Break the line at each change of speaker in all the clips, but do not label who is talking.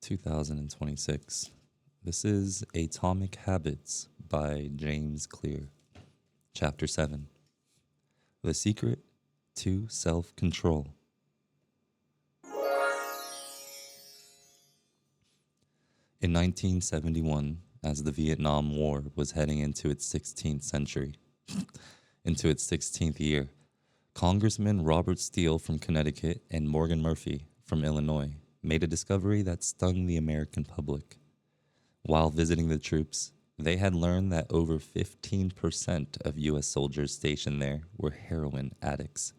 2026. This is Atomic Habits by James Clear. Chapter 7. The Secret to Self-Control. In 1971, as the Vietnam War was heading into its 16th century, into its 16th year, Congressman Robert Steele from Connecticut and Morgan Murphy from Illinois made a discovery that stung the American public. While visiting the troops, they had learned that over 15% of U.S. soldiers stationed there were heroin addicts.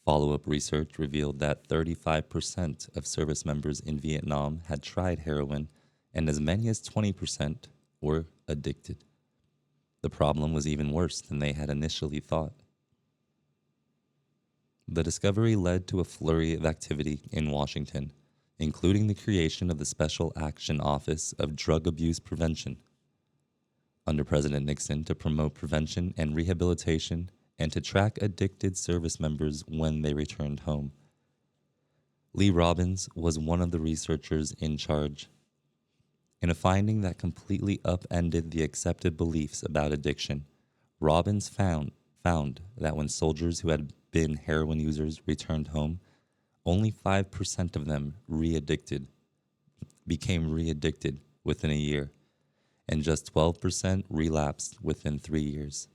Follow-up research revealed that 35% of service members in Vietnam had tried heroin, and as many as 20% were addicted. The problem was even worse than they had initially thought. The discovery led to a flurry of activity in Washington, including the creation of the Special Action Office of Drug Abuse Prevention under President Nixon to promote prevention and rehabilitation and to track addicted service members when they returned home. Lee Robbins was one of the researchers in charge. In a finding that completely upended the accepted beliefs about addiction, Robbins found that when soldiers who had been heroin users returned home, only 5% of them became re-addicted within a year, and just 12% relapsed within 3 years.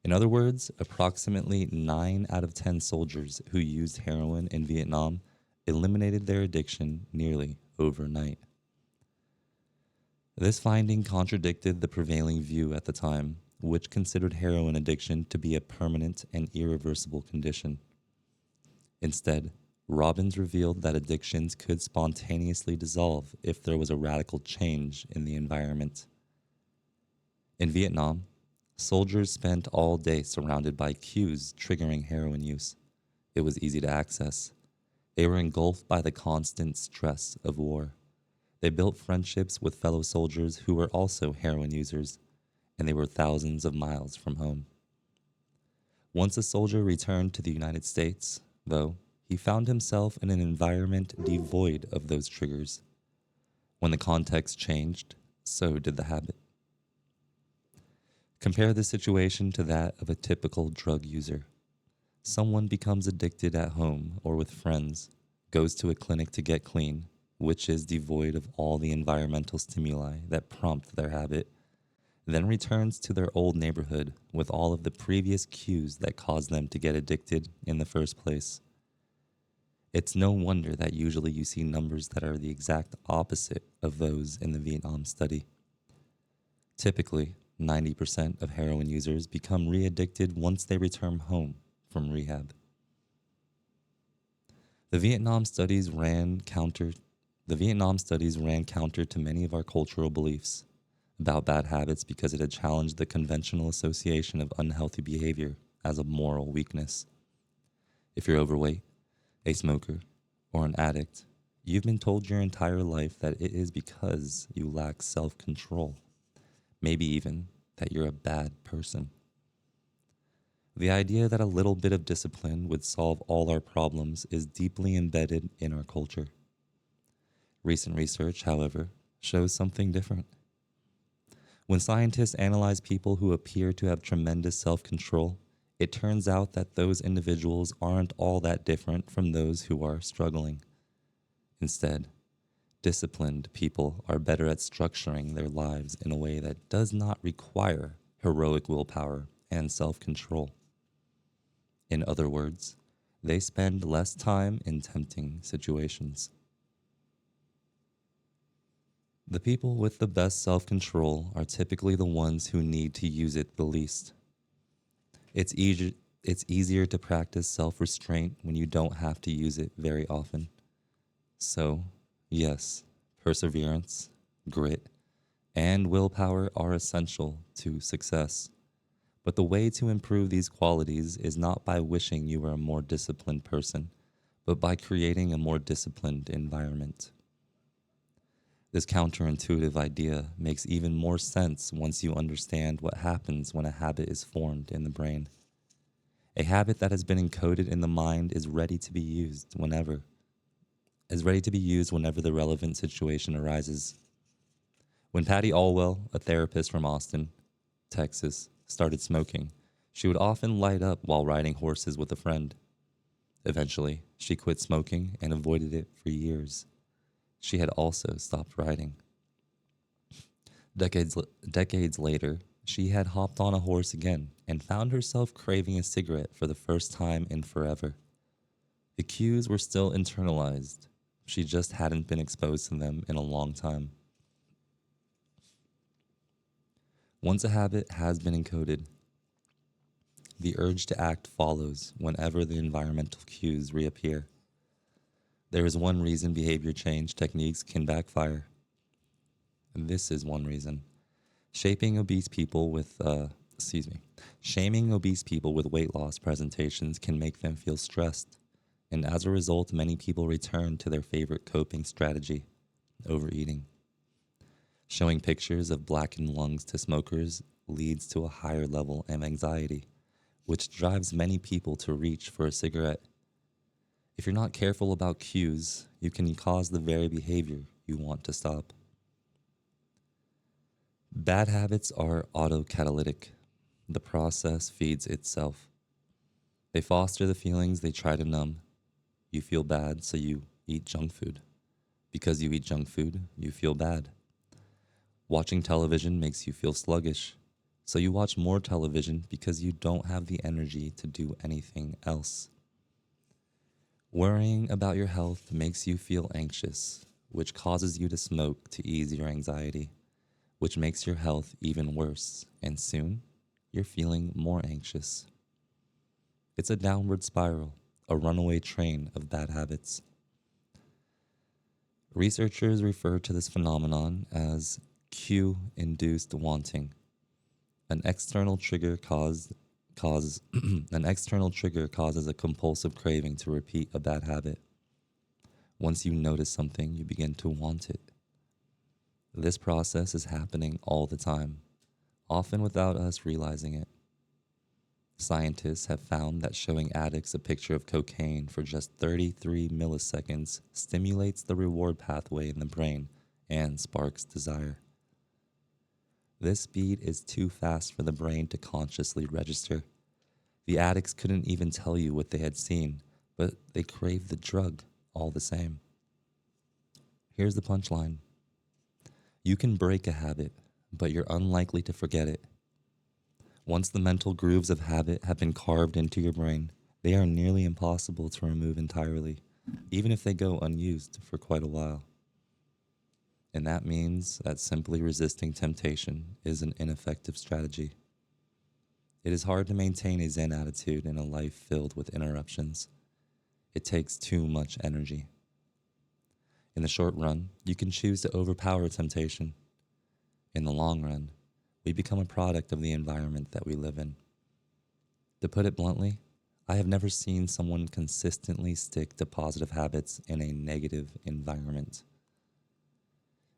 In other words, approximately 9 out of 10 soldiers who used heroin in Vietnam eliminated their addiction nearly overnight. This finding contradicted the prevailing view at the time, which considered heroin addiction to be a permanent and irreversible condition. Instead, Robbins revealed that addictions could spontaneously dissolve if there was a radical change in the environment. In Vietnam, soldiers spent all day surrounded by cues triggering heroin use. It was easy to access. They were engulfed by the constant stress of war. They built friendships with fellow soldiers who were also heroin users, and they were thousands of miles from home. Once a soldier returned to the United States, though, he found himself in an environment devoid of those triggers. When the context changed, so did the habit. Compare the situation to that of a typical drug user. Someone becomes addicted at home or with friends, goes to a clinic to get clean, which is devoid of all the environmental stimuli that prompt their habit, then returns to their old neighborhood with all of the previous cues that caused them to get addicted in the first place. It's no wonder that usually you see numbers that are the exact opposite of those in the Vietnam study. Typically, 90% of heroin users become re-addicted once they return home from rehab. The Vietnam studies ran counter to many of our cultural beliefs about bad habits because it had challenged the conventional association of unhealthy behavior as a moral weakness. If you're overweight, a smoker, or an addict, you've been told your entire life that it is because you lack self-control, maybe even that you're a bad person. The idea that a little bit of discipline would solve all our problems is deeply embedded in our culture. Recent research, however, shows something different. When scientists analyze people who appear to have tremendous self-control, it turns out that those individuals aren't all that different from those who are struggling. Instead, disciplined people are better at structuring their lives in a way that does not require heroic willpower and self-control. In other words, they spend less time in tempting situations. The people with the best self-control are typically the ones who need to use it the least. It's easier to practice self-restraint when you don't have to use it very often. So, yes, perseverance, grit, and willpower are essential to success. But the way to improve these qualities is not by wishing you were a more disciplined person, but by creating a more disciplined environment. This counterintuitive idea makes even more sense once you understand what happens when a habit is formed in the brain. A habit that has been encoded in the mind is ready to be used whenever. is ready to be used whenever the relevant situation arises. When Patty Allwell, a therapist from Austin, Texas, started smoking, she would often light up while riding horses with a friend. Eventually, she quit smoking and avoided it for years. She had also stopped riding. Decades later, she had hopped on a horse again and found herself craving a cigarette for the first time in forever. The cues were still internalized. She just hadn't been exposed to them in a long time. Once a habit has been encoded, the urge to act follows whenever the environmental cues reappear. There is one reason behavior change techniques can backfire. And this is one reason. Shaming obese people with weight loss presentations can make them feel stressed, and as a result, many people return to their favorite coping strategy, overeating. Showing pictures of blackened lungs to smokers leads to a higher level of anxiety, which drives many people to reach for a cigarette. If you're not careful about cues, you can cause the very behavior you want to stop. Bad habits are autocatalytic. The process feeds itself. They foster the feelings they try to numb. You feel bad, so you eat junk food. Because you eat junk food, you feel bad. Watching television makes you feel sluggish, so you watch more television because you don't have the energy to do anything else. Worrying about your health makes you feel anxious, which causes you to smoke to ease your anxiety, which makes your health even worse, and soon you're feeling more anxious. It's a downward spiral, a runaway train of bad habits. Researchers refer to this phenomenon as cue-induced wanting. An external trigger causes a compulsive craving to repeat a bad habit. Once you notice something, you begin to want it. This process is happening all the time, often without us realizing it. Scientists have found that showing addicts a picture of cocaine for just 33 milliseconds stimulates the reward pathway in the brain and sparks desire. This speed is too fast for the brain to consciously register. The addicts couldn't even tell you what they had seen, but they craved the drug all the same. Here's the punchline. You can break a habit, but you're unlikely to forget it. Once the mental grooves of habit have been carved into your brain, they are nearly impossible to remove entirely, even if they go unused for quite a while. And that means that simply resisting temptation is an ineffective strategy. It is hard to maintain a Zen attitude in a life filled with interruptions. It takes too much energy. In the short run, you can choose to overpower temptation. In the long run, we become a product of the environment that we live in. To put it bluntly, I have never seen someone consistently stick to positive habits in a negative environment.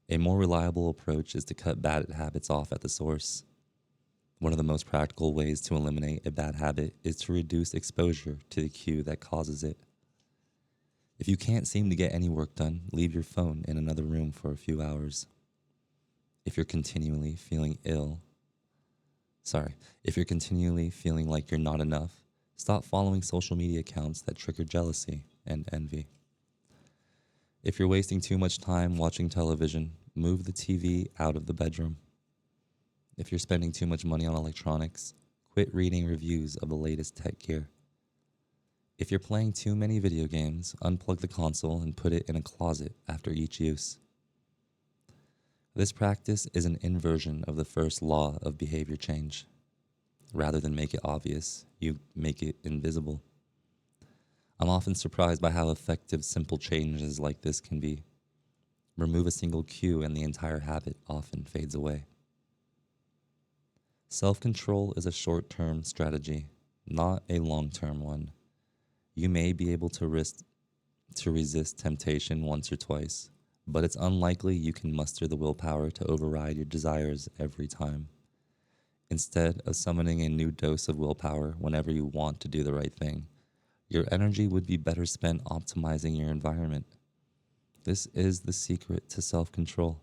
A more reliable approach is to cut bad habits off at the source. One of the most practical ways to eliminate a bad habit is to reduce exposure to the cue that causes it. If you can't seem to get any work done, leave your phone in another room for a few hours. If you're continually feeling like you're not enough, stop following social media accounts that trigger jealousy and envy. If you're wasting too much time watching television, move the TV out of the bedroom. If you're spending too much money on electronics, quit reading reviews of the latest tech gear. If you're playing too many video games, unplug the console and put it in a closet after each use. This practice is an inversion of the first law of behavior change. Rather than make it obvious, you make it invisible. I'm often surprised by how effective simple changes like this can be. Remove a single cue and the entire habit often fades away. Self-control is a short-term strategy, not a long-term one. You may be able to resist temptation once or twice, but it's unlikely you can muster the willpower to override your desires every time. Instead of summoning a new dose of willpower whenever you want to do the right thing, your energy would be better spent optimizing your environment. This is the secret to self-control.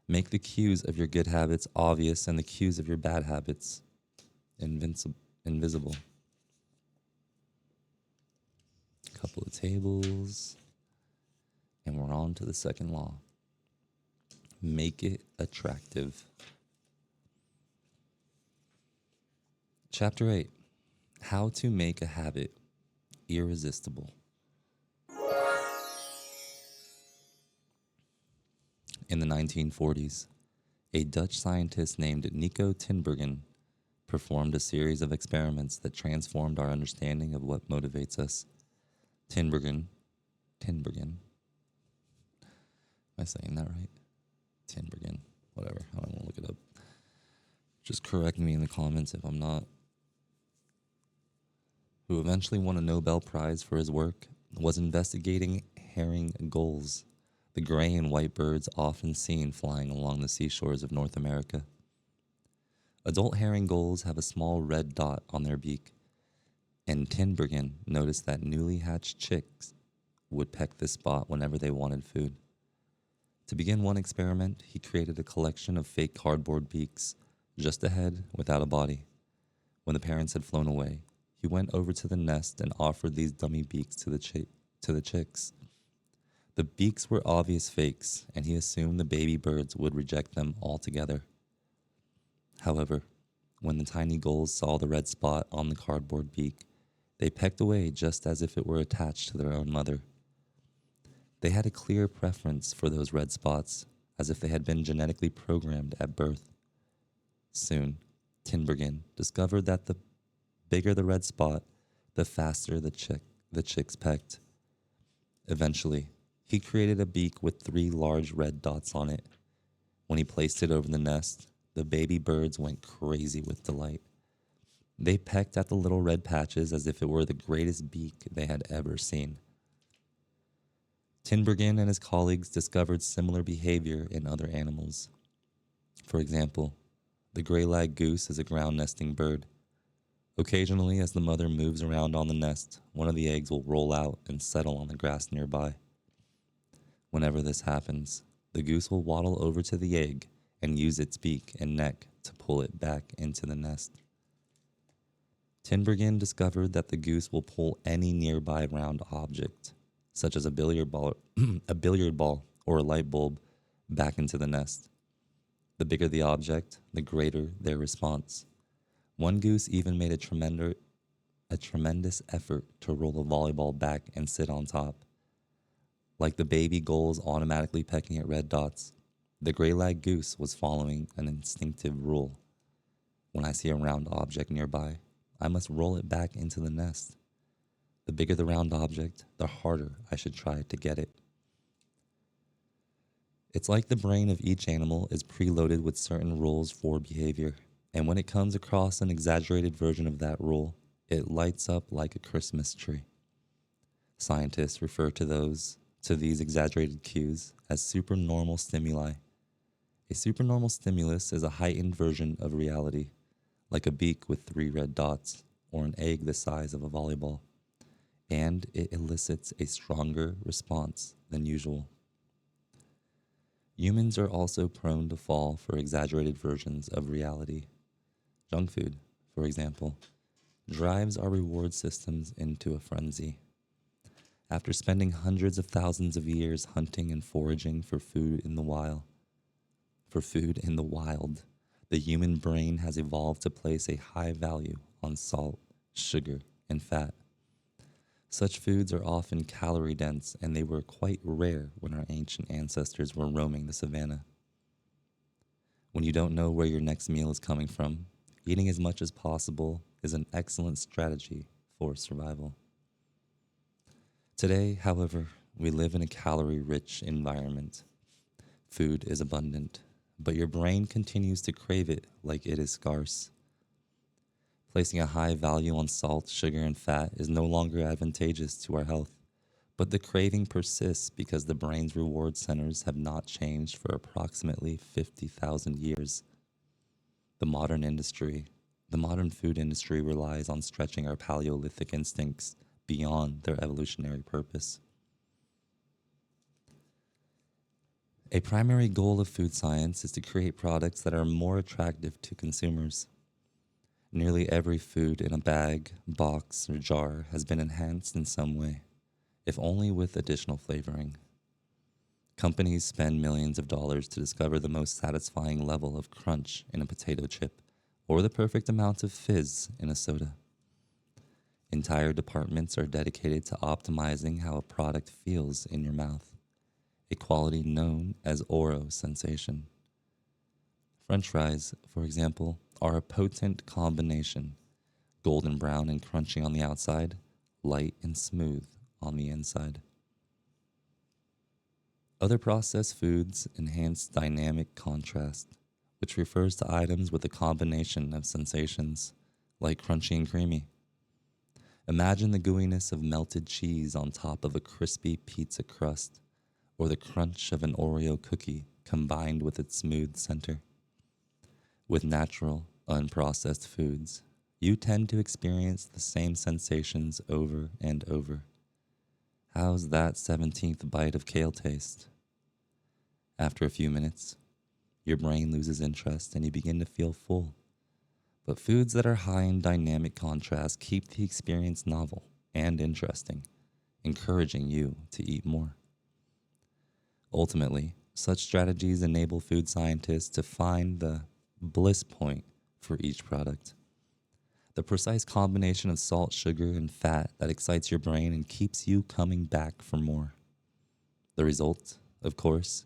Make the cues of your good habits obvious and the cues of your bad habits invisible. Couple of tables, and we're on to the second law. Make it attractive. Chapter 8, How to Make a Habit Irresistible. In the 1940s, a Dutch scientist named Nico Tinbergen performed a series of experiments that transformed our understanding of what motivates us. Tinbergen, am I saying that right? Tinbergen, whatever, I don't want to look it up. Just correct me in the comments if I'm not. Who eventually won a Nobel Prize for his work, was investigating herring gulls, the gray and white birds often seen flying along the seashores of North America. Adult herring gulls have a small red dot on their beak, and Tinbergen noticed that newly hatched chicks would peck this spot whenever they wanted food. To begin one experiment, he created a collection of fake cardboard beaks, just a head without a body. When the parents had flown away, he went over to the nest and offered these dummy beaks to the chicks. The beaks were obvious fakes, and he assumed the baby birds would reject them altogether. However, when the tiny gulls saw the red spot on the cardboard beak, they pecked away just as if it were attached to their own mother. They had a clear preference for those red spots, as if they had been genetically programmed at birth. Soon, Tinbergen discovered that the bigger the red spot, the faster the chicks pecked. Eventually, he created a beak with 3 large red dots on it. When he placed it over the nest, the baby birds went crazy with delight. They pecked at the little red patches as if it were the greatest beak they had ever seen. Tinbergen and his colleagues discovered similar behavior in other animals. For example, the gray-lag goose is a ground-nesting bird. Occasionally, as the mother moves around on the nest, one of the eggs will roll out and settle on the grass nearby. Whenever this happens, the goose will waddle over to the egg and use its beak and neck to pull it back into the nest. Tinbergen discovered that the goose will pull any nearby round object, such as a billiard ball or a light bulb, back into the nest. The bigger the object, the greater their response. One goose even made a tremendous effort to roll a volleyball back and sit on top. Like the baby gulls automatically pecking at red dots, the gray-lag goose was following an instinctive rule. When I see a round object nearby, I must roll it back into the nest. The bigger the round object, the harder I should try to get it. It's like the brain of each animal is preloaded with certain rules for behavior, and when it comes across an exaggerated version of that rule, it lights up like a Christmas tree. Scientists refer to these exaggerated cues as supernormal stimuli. A supernormal stimulus is a heightened version of reality, like a beak with 3 red dots or an egg the size of a volleyball, and it elicits a stronger response than usual. Humans are also prone to fall for exaggerated versions of reality. Junk food, for example, drives our reward systems into a frenzy. After spending hundreds of thousands of years hunting and foraging for food in the wild, the human brain has evolved to place a high value on salt, sugar, and fat. Such foods are often calorie dense, and they were quite rare when our ancient ancestors were roaming the savannah. When you don't know where your next meal is coming from, eating as much as possible is an excellent strategy for survival. Today, however, we live in a calorie-rich environment. Food is abundant, but your brain continues to crave it like it is scarce. Placing a high value on salt, sugar, and fat is no longer advantageous to our health, but the craving persists because the brain's reward centers have not changed for approximately 50,000 years. The modern food industry relies on stretching our Paleolithic instincts beyond their evolutionary purpose. A primary goal of food science is to create products that are more attractive to consumers. Nearly every food in a bag, box, or jar has been enhanced in some way, if only with additional flavoring. Companies spend millions of dollars to discover the most satisfying level of crunch in a potato chip or the perfect amount of fizz in a soda. Entire departments are dedicated to optimizing how a product feels in your mouth, a quality known as oral sensation. French fries, for example, are a potent combination, golden brown and crunchy on the outside, light and smooth on the inside. Other processed foods enhance dynamic contrast, which refers to items with a combination of sensations, like crunchy and creamy. Imagine the gooiness of melted cheese on top of a crispy pizza crust, or the crunch of an Oreo cookie combined with its smooth center. With natural, unprocessed foods, you tend to experience the same sensations over and over. How's that 17th bite of kale taste? After a few minutes, your brain loses interest and you begin to feel full. But foods that are high in dynamic contrast keep the experience novel and interesting, encouraging you to eat more. Ultimately, such strategies enable food scientists to find the bliss point for each product. The precise combination of salt, sugar, and fat that excites your brain and keeps you coming back for more. The result, of course,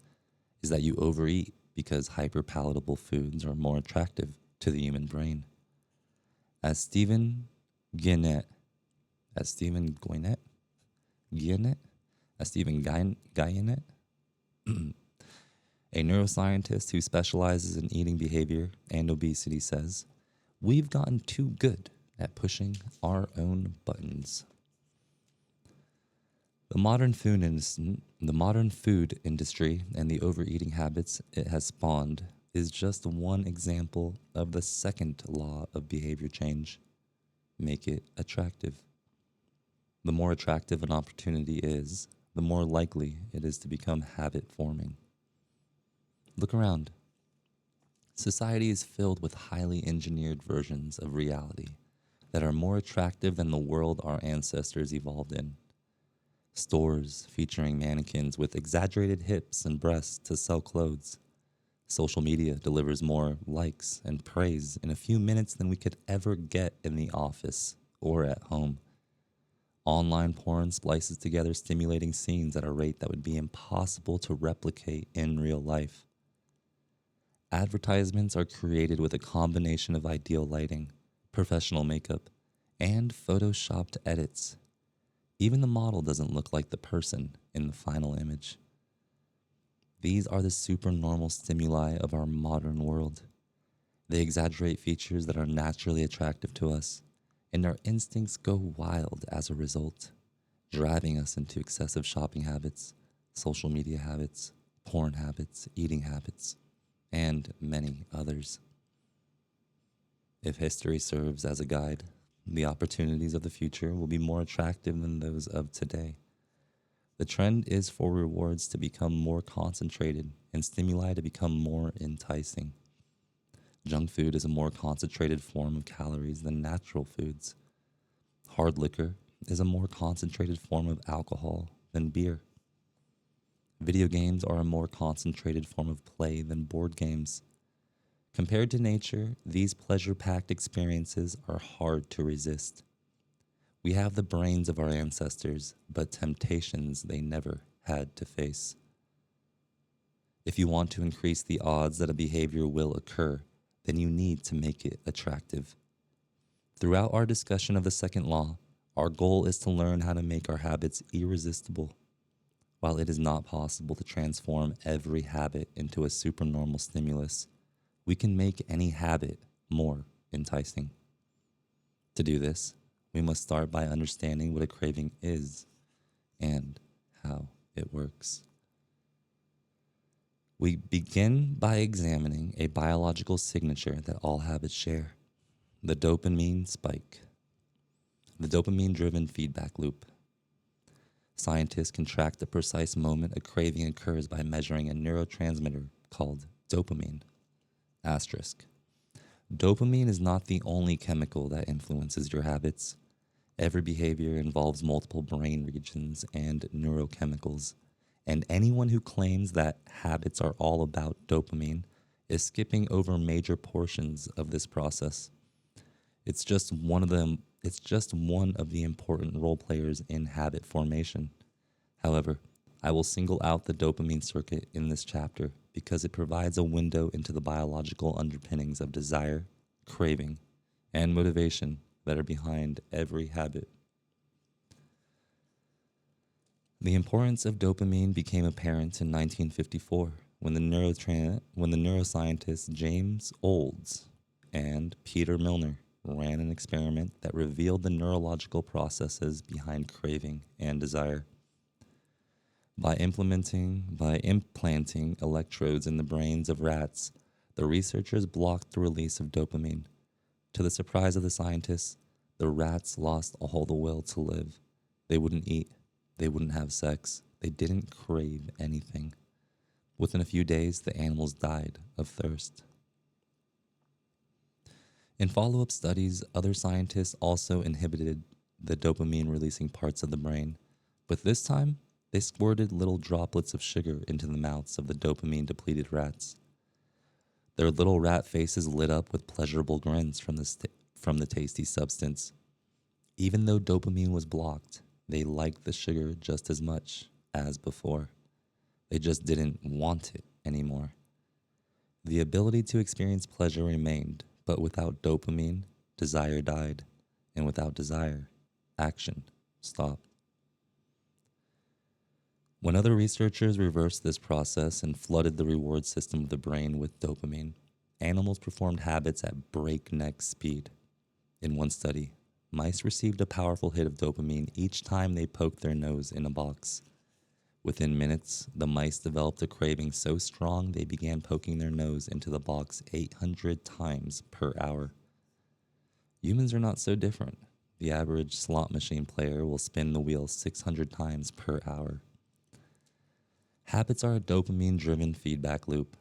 is that you overeat because hyperpalatable foods are more attractive to the human brain. As Stephen Guyenet, a neuroscientist who specializes in eating behavior and obesity, says, "We've gotten too good at pushing our own buttons." The modern food industry and the overeating habits it has spawned is just one example of the second law of behavior change. Make it attractive. The more attractive an opportunity is, the more likely it is to become habit forming. Look around. Society is filled with highly engineered versions of reality that are more attractive than the world our ancestors evolved in. Stores featuring mannequins with exaggerated hips and breasts to sell clothes. Social media delivers more likes and praise in a few minutes than we could ever get in the office or at home. Online porn splices together stimulating scenes at a rate that would be impossible to replicate in real life. Advertisements are created with a combination of ideal lighting, professional makeup, and photoshopped edits. Even the model doesn't look like the person in the final image. These are the supernormal stimuli of our modern world. They exaggerate features that are naturally attractive to us, and our instincts go wild as a result, driving us into excessive shopping habits, social media habits, porn habits, eating habits, and many others. If history serves as a guide, the opportunities of the future will be more attractive than those of today. The trend is for rewards to become more concentrated and stimuli to become more enticing. Junk food is a more concentrated form of calories than natural foods. Hard liquor is a more concentrated form of alcohol than beer. Video games are a more concentrated form of play than board games. Compared to nature, these pleasure-packed experiences are hard to resist. We have the brains of our ancestors, but temptations they never had to face. If you want to increase the odds that a behavior will occur, then you need to make it attractive. Throughout our discussion of the second law, our goal is to learn how to make our habits irresistible. While it is not possible to transform every habit into a supernormal stimulus, we can make any habit more enticing. To do this, we must start by understanding what a craving is and how it works. We begin by examining a biological signature that all habits share: the dopamine spike, the dopamine-driven feedback loop. Scientists can track the precise moment a craving occurs by measuring a neurotransmitter called dopamine. Asterisk. Dopamine is not the only chemical that influences your habits. Every behavior involves multiple brain regions and neurochemicals, and anyone who claims that habits are all about dopamine is skipping over major portions of this process. It's just one of the important role players in habit formation. However, I will single out the dopamine circuit in this chapter because it provides a window into the biological underpinnings of desire, craving, and motivation that are behind every habit. The importance of dopamine became apparent in 1954 when the neuroscientists James Olds and Peter Milner ran an experiment that revealed the neurological processes behind craving and desire. By implanting electrodes in the brains of rats, the researchers blocked the release of dopamine. To the surprise of the scientists, the rats lost all the will to live. They wouldn't eat. They wouldn't have sex. They didn't crave anything. Within a few days, the animals died of thirst. In follow-up studies, other scientists also inhibited the dopamine-releasing parts of the brain, but this time, they squirted little droplets of sugar into the mouths of the dopamine-depleted rats. Their little rat faces lit up with pleasurable grins from the tasty substance. Even though dopamine was blocked, they liked the sugar just as much as before. They just didn't want it anymore. The ability to experience pleasure remained, but without dopamine, desire died, and without desire, action stopped. When other researchers reversed this process and flooded the reward system of the brain with dopamine, animals performed habits at breakneck speed. In one study, mice received a powerful hit of dopamine each time they poked their nose in a box. Within minutes, the mice developed a craving so strong they began poking their nose into the box 800 times per hour. Humans are not so different. The average slot machine player will spin the wheel 600 times per hour. Habits are a dopamine-driven feedback loop.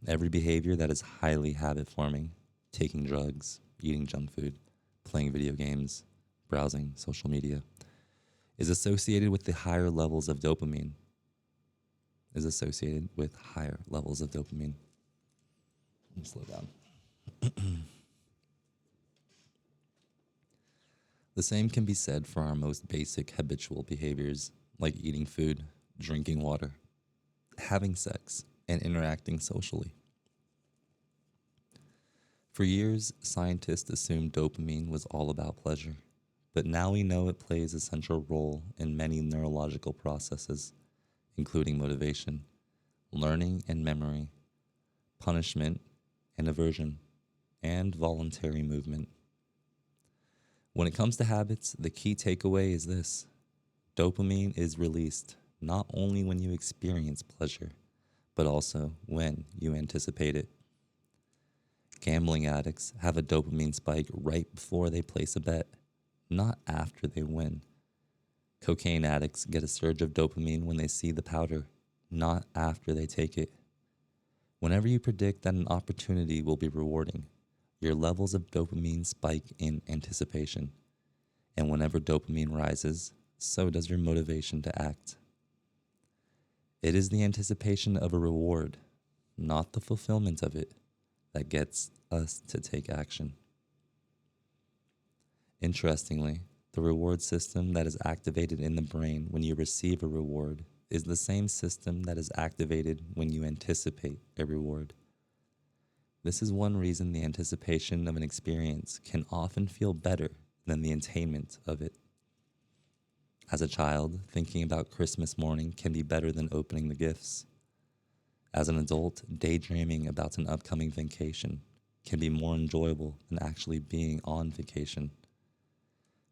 Every behavior that is highly habit-forming, taking drugs, eating junk food, playing video games, browsing social media, is associated with higher levels of dopamine. Let me slow down. The same can be said for our most basic habitual behaviors, like eating food, drinking water, having sex, and interacting socially. For years, scientists assumed dopamine was all about pleasure, but now we know it plays a central role in many neurological processes, including motivation, learning and memory, punishment and aversion, and voluntary movement. When it comes to habits, the key takeaway is this: dopamine is released not only when you experience pleasure, but also when you anticipate it. Gambling addicts have a dopamine spike right before they place a bet, not after they win. Cocaine addicts get a surge of dopamine when they see the powder, not after they take it. Whenever you predict that an opportunity will be rewarding, your levels of dopamine spike in anticipation. And whenever dopamine rises, so does your motivation to act. It is the anticipation of a reward, not the fulfillment of it, that gets us to take action. Interestingly, the reward system that is activated in the brain when you receive a reward is the same system that is activated when you anticipate a reward. This is one reason the anticipation of an experience can often feel better than the attainment of it. As a child, thinking about Christmas morning can be better than opening the gifts. As an adult, daydreaming about an upcoming vacation can be more enjoyable than actually being on vacation.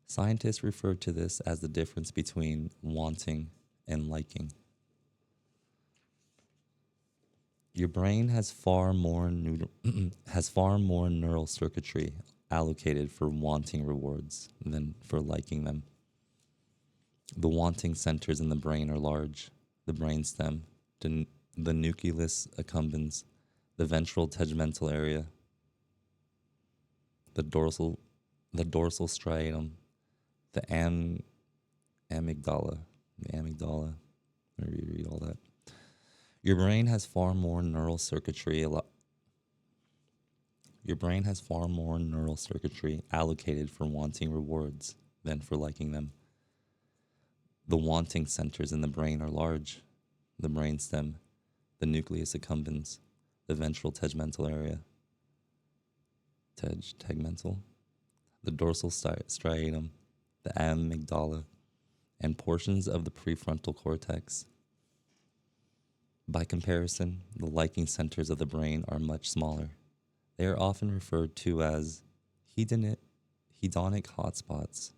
Scientists refer to this as the difference between wanting and liking. Your brain has far more neural circuitry allocated for wanting rewards than for liking them. The wanting centers in the brain are large: the brainstem, the nucleus accumbens, the ventral tegmental area, the dorsal striatum, the amygdala. The amygdala. Let me reread all that. Your brain has far more neural circuitry. Your brain has far more neural circuitry allocated for wanting rewards than for liking them. The wanting centers in the brain are large: the brainstem, the nucleus accumbens, the ventral tegmental area, tegmental, the dorsal striatum, the amygdala, and portions of the prefrontal cortex. By comparison, the liking centers of the brain are much smaller. They are often referred to as hedonic hotspots.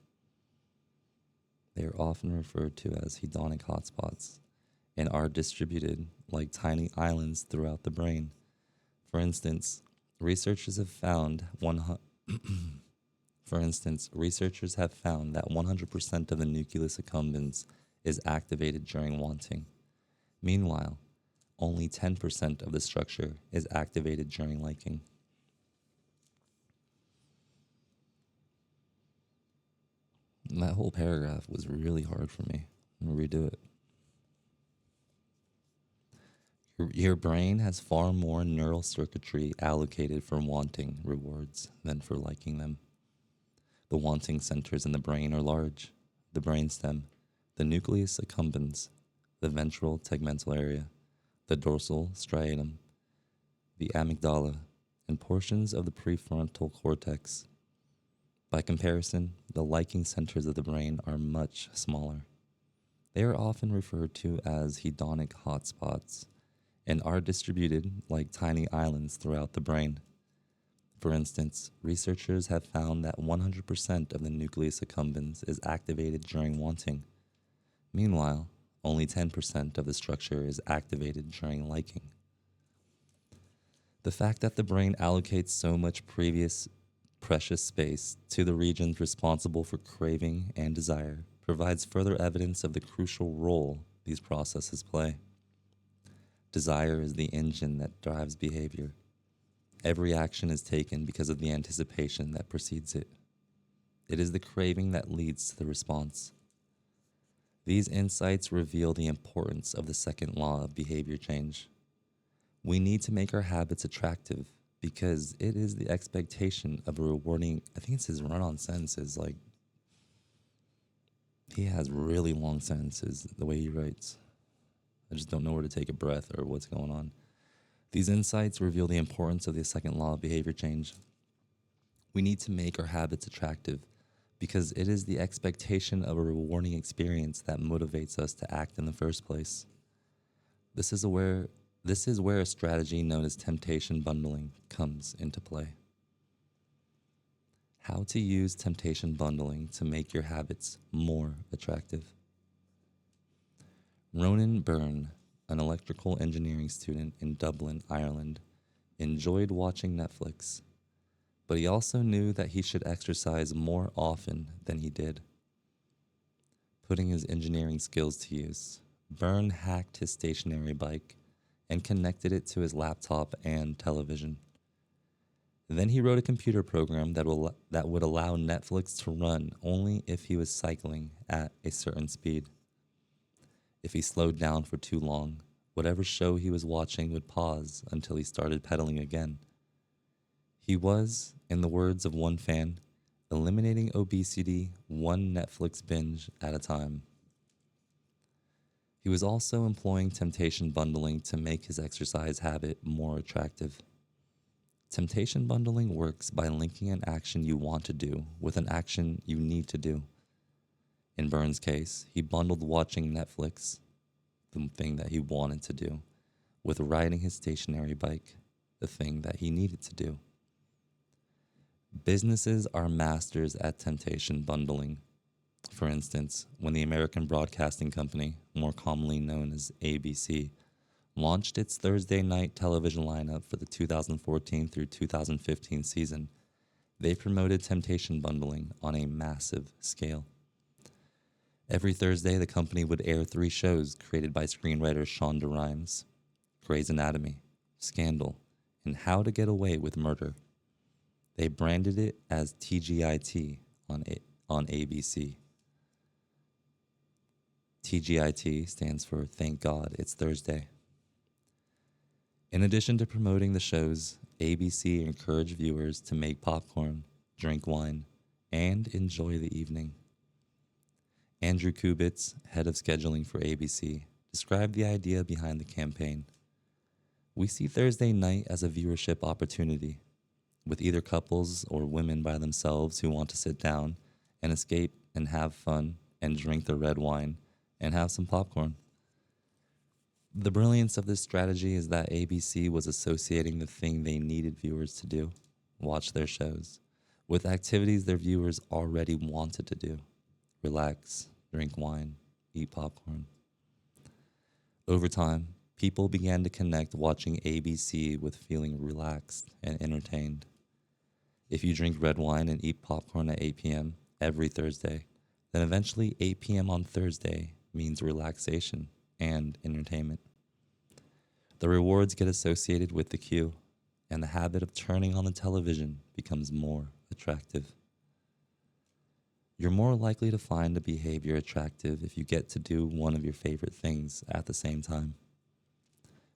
And are distributed like tiny islands throughout the brain. For instance, researchers have found that 100% of the nucleus accumbens is activated during wanting. Meanwhile, only 10% of the structure is activated during liking. That whole paragraph was really hard for me. I'm going to redo it. Your brain has far more neural circuitry allocated for wanting rewards than for liking them. The wanting centers in the brain are large: the brainstem, the nucleus accumbens, the ventral tegmental area, the dorsal striatum, the amygdala, and portions of the prefrontal cortex. By comparison, the liking centers of the brain are much smaller. They are often referred to as hedonic hotspots and are distributed like tiny islands throughout the brain. For instance, researchers have found that 100% of the nucleus accumbens is activated during wanting. Meanwhile, only 10% of the structure is activated during liking. The fact that the brain allocates so much precious space to the regions responsible for craving and desire provides further evidence of the crucial role these processes play. Desire is the engine that drives behavior. Every action is taken because of the anticipation that precedes it. It is the craving that leads to the response. These insights reveal the importance of the second law of behavior change. We need to make our habits attractive because it is the expectation of a rewarding. I think it's his run-on sentences. Like, he has really long sentences, the way he writes. I just don't know where to take a breath or what's going on. These insights reveal the importance of the second law of behavior change. We need to make our habits attractive because it is the expectation of a rewarding experience that motivates us to act in the first place. This is where a strategy known as temptation bundling comes into play. How to use temptation bundling to make your habits more attractive. Ronan Byrne, an electrical engineering student in Dublin, Ireland, enjoyed watching Netflix, but he also knew that he should exercise more often than he did. Putting his engineering skills to use, Byrne hacked his stationary bike and connected it to his laptop and television. Then he wrote a computer program that would allow Netflix to run only if he was cycling at a certain speed. If he slowed down for too long, whatever show he was watching would pause until he started pedaling again. He was, in the words of one fan, eliminating obesity one Netflix binge at a time. He was also employing temptation bundling to make his exercise habit more attractive. Temptation bundling works by linking an action you want to do with an action you need to do. In Byrne's case, he bundled watching Netflix, the thing that he wanted to do, with riding his stationary bike, the thing that he needed to do. Businesses are masters at temptation bundling. For instance, when the American Broadcasting Company, more commonly known as ABC, launched its Thursday night television lineup for the 2014 through 2015 season, they promoted temptation bundling on a massive scale. Every Thursday, the company would air 3 shows created by screenwriter Shonda Rhimes: Grey's Anatomy, Scandal, and How to Get Away with Murder. They branded it as TGIT on ABC. TGIT stands for Thank God It's Thursday. In addition to promoting the shows, ABC encouraged viewers to make popcorn, drink wine, and enjoy the evening. Andrew Kubitz, head of scheduling for ABC, described the idea behind the campaign. We see Thursday night as a viewership opportunity, with either couples or women by themselves who want to sit down and escape and have fun and drink their red wine and have some popcorn. The brilliance of this strategy is that ABC was associating the thing they needed viewers to do, watch their shows, with activities their viewers already wanted to do: relax, drink wine, eat popcorn. Over time, people began to connect watching ABC with feeling relaxed and entertained. If you drink red wine and eat popcorn at 8 p.m. every Thursday, then eventually 8 p.m. on Thursday means relaxation and entertainment. The rewards get associated with the cue, and the habit of turning on the television becomes more attractive. You're more likely to find a behavior attractive if you get to do one of your favorite things at the same time.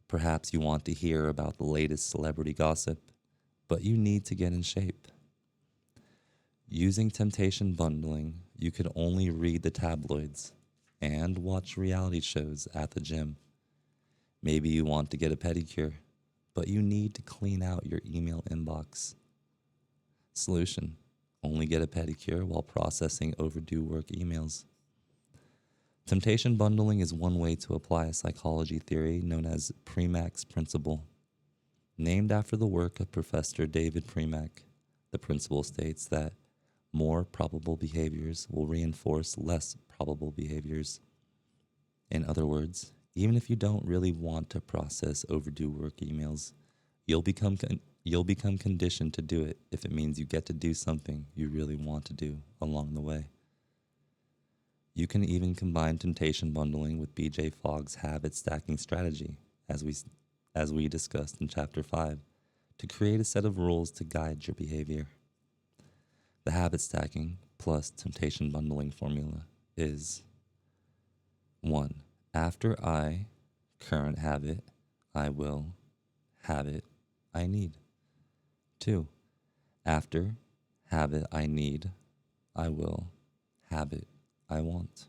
Perhaps you want to hear about the latest celebrity gossip, but you need to get in shape. Using temptation bundling, you could only read the tabloids and watch reality shows at the gym. Maybe you want to get a pedicure, but you need to clean out your email inbox. Solution: only get a pedicure while processing overdue work emails. Temptation bundling is one way to apply a psychology theory known as Premack's principle. Named after the work of Professor David Premack, the principle states that more probable behaviors will reinforce less probable behaviors. In other words, even if you don't really want to process overdue work emails, you'll become conditioned to do it if it means you get to do something you really want to do along the way. You can even combine temptation bundling with BJ Fogg's habit stacking strategy, as we discussed in Chapter 5, to create a set of rules to guide your behavior. The habit stacking plus temptation bundling formula is: 1. After I, current habit, I will, habit, I need. 2. After, habit, I need, I will, habit, I want.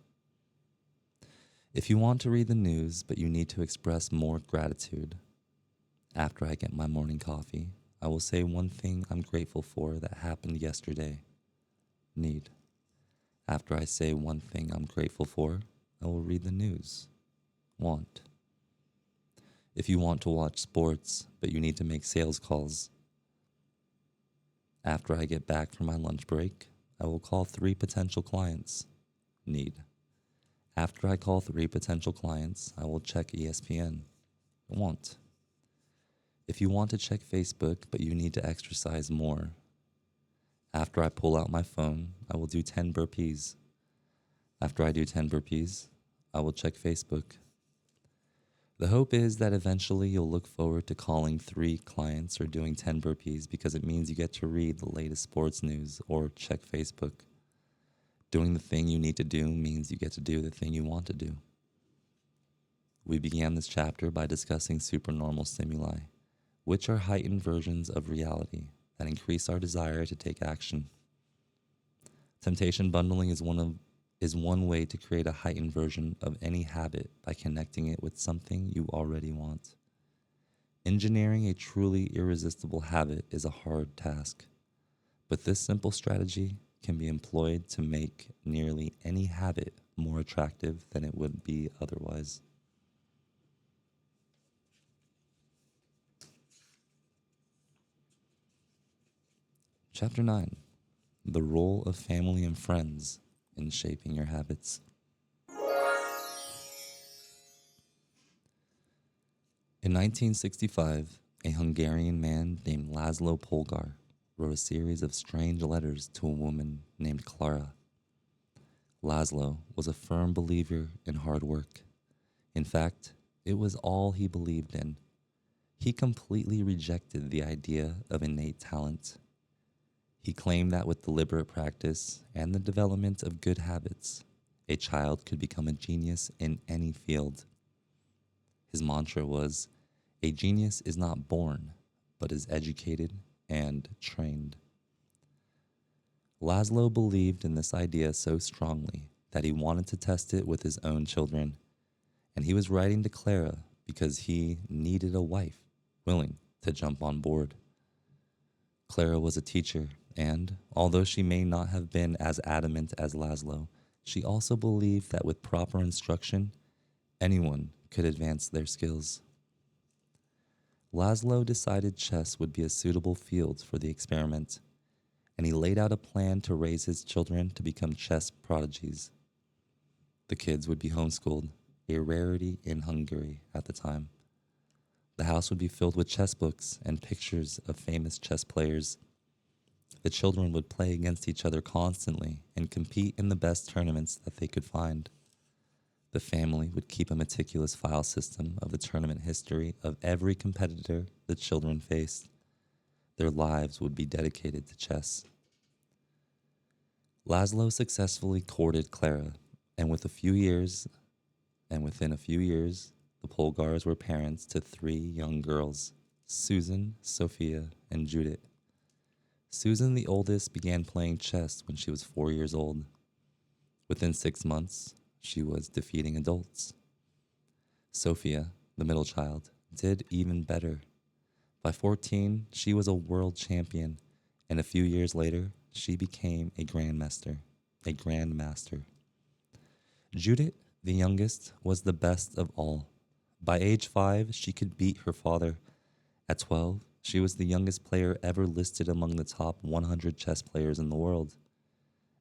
If you want to read the news but you need to express more gratitude, after I get my morning coffee, I will say one thing I'm grateful for that happened yesterday. Need. After I say one thing I'm grateful for, I will read the news. Want. If you want to watch sports, but you need to make sales calls, after I get back from my lunch break, I will call 3 potential clients. Need. After I call 3 potential clients, I will check ESPN. Want. If you want to check Facebook, but you need to exercise more, after I pull out my phone, I will do 10 burpees. After I do 10 burpees, I will check Facebook. The hope is that eventually you'll look forward to calling 3 clients or doing 10 burpees because it means you get to read the latest sports news or check Facebook. Doing the thing you need to do means you get to do the thing you want to do. We began this chapter by discussing supernormal stimuli, which are heightened versions of reality that increase our desire to take action. Temptation bundling is one way to create a heightened version of any habit by connecting it with something you already want. Engineering a truly irresistible habit is a hard task, but this simple strategy can be employed to make nearly any habit more attractive than it would be otherwise. Chapter 9. The role of family and friends in shaping your habits. In 1965, a Hungarian man named Laszlo Polgar wrote a series of strange letters to a woman named Clara. Laszlo was a firm believer in hard work. In fact, it was all he believed in. He completely rejected the idea of innate talent. He claimed that with deliberate practice and the development of good habits, a child could become a genius in any field. His mantra was, "A genius is not born, but is educated and trained." Laszlo believed in this idea so strongly that he wanted to test it with his own children, and he was writing to Clara because he needed a wife willing to jump on board. Clara was a teacher, and although she may not have been as adamant as Laszlo, she also believed that with proper instruction, anyone could advance their skills. Laszlo decided chess would be a suitable field for the experiment, and he laid out a plan to raise his children to become chess prodigies. The kids would be homeschooled, a rarity in Hungary at the time. The house would be filled with chess books and pictures of famous chess players. The children would play against each other constantly and compete in the best tournaments that they could find. The family would keep a meticulous file system of the tournament history of every competitor the children faced. Their lives would be dedicated to chess. Laszlo successfully courted Clara, and within a few years, the Polgars were parents to 3 young girls, Susan, Sophia, and Judith. Susan, the oldest, began playing chess when she was 4 years old. Within 6 months, she was defeating adults. Sophia, the middle child, did even better. By 14, she was a world champion, and a few years later, she became a grandmaster. Judith, the youngest, was the best of all. By age 5, she could beat her father. At 12, she was the youngest player ever listed among the top 100 chess players in the world.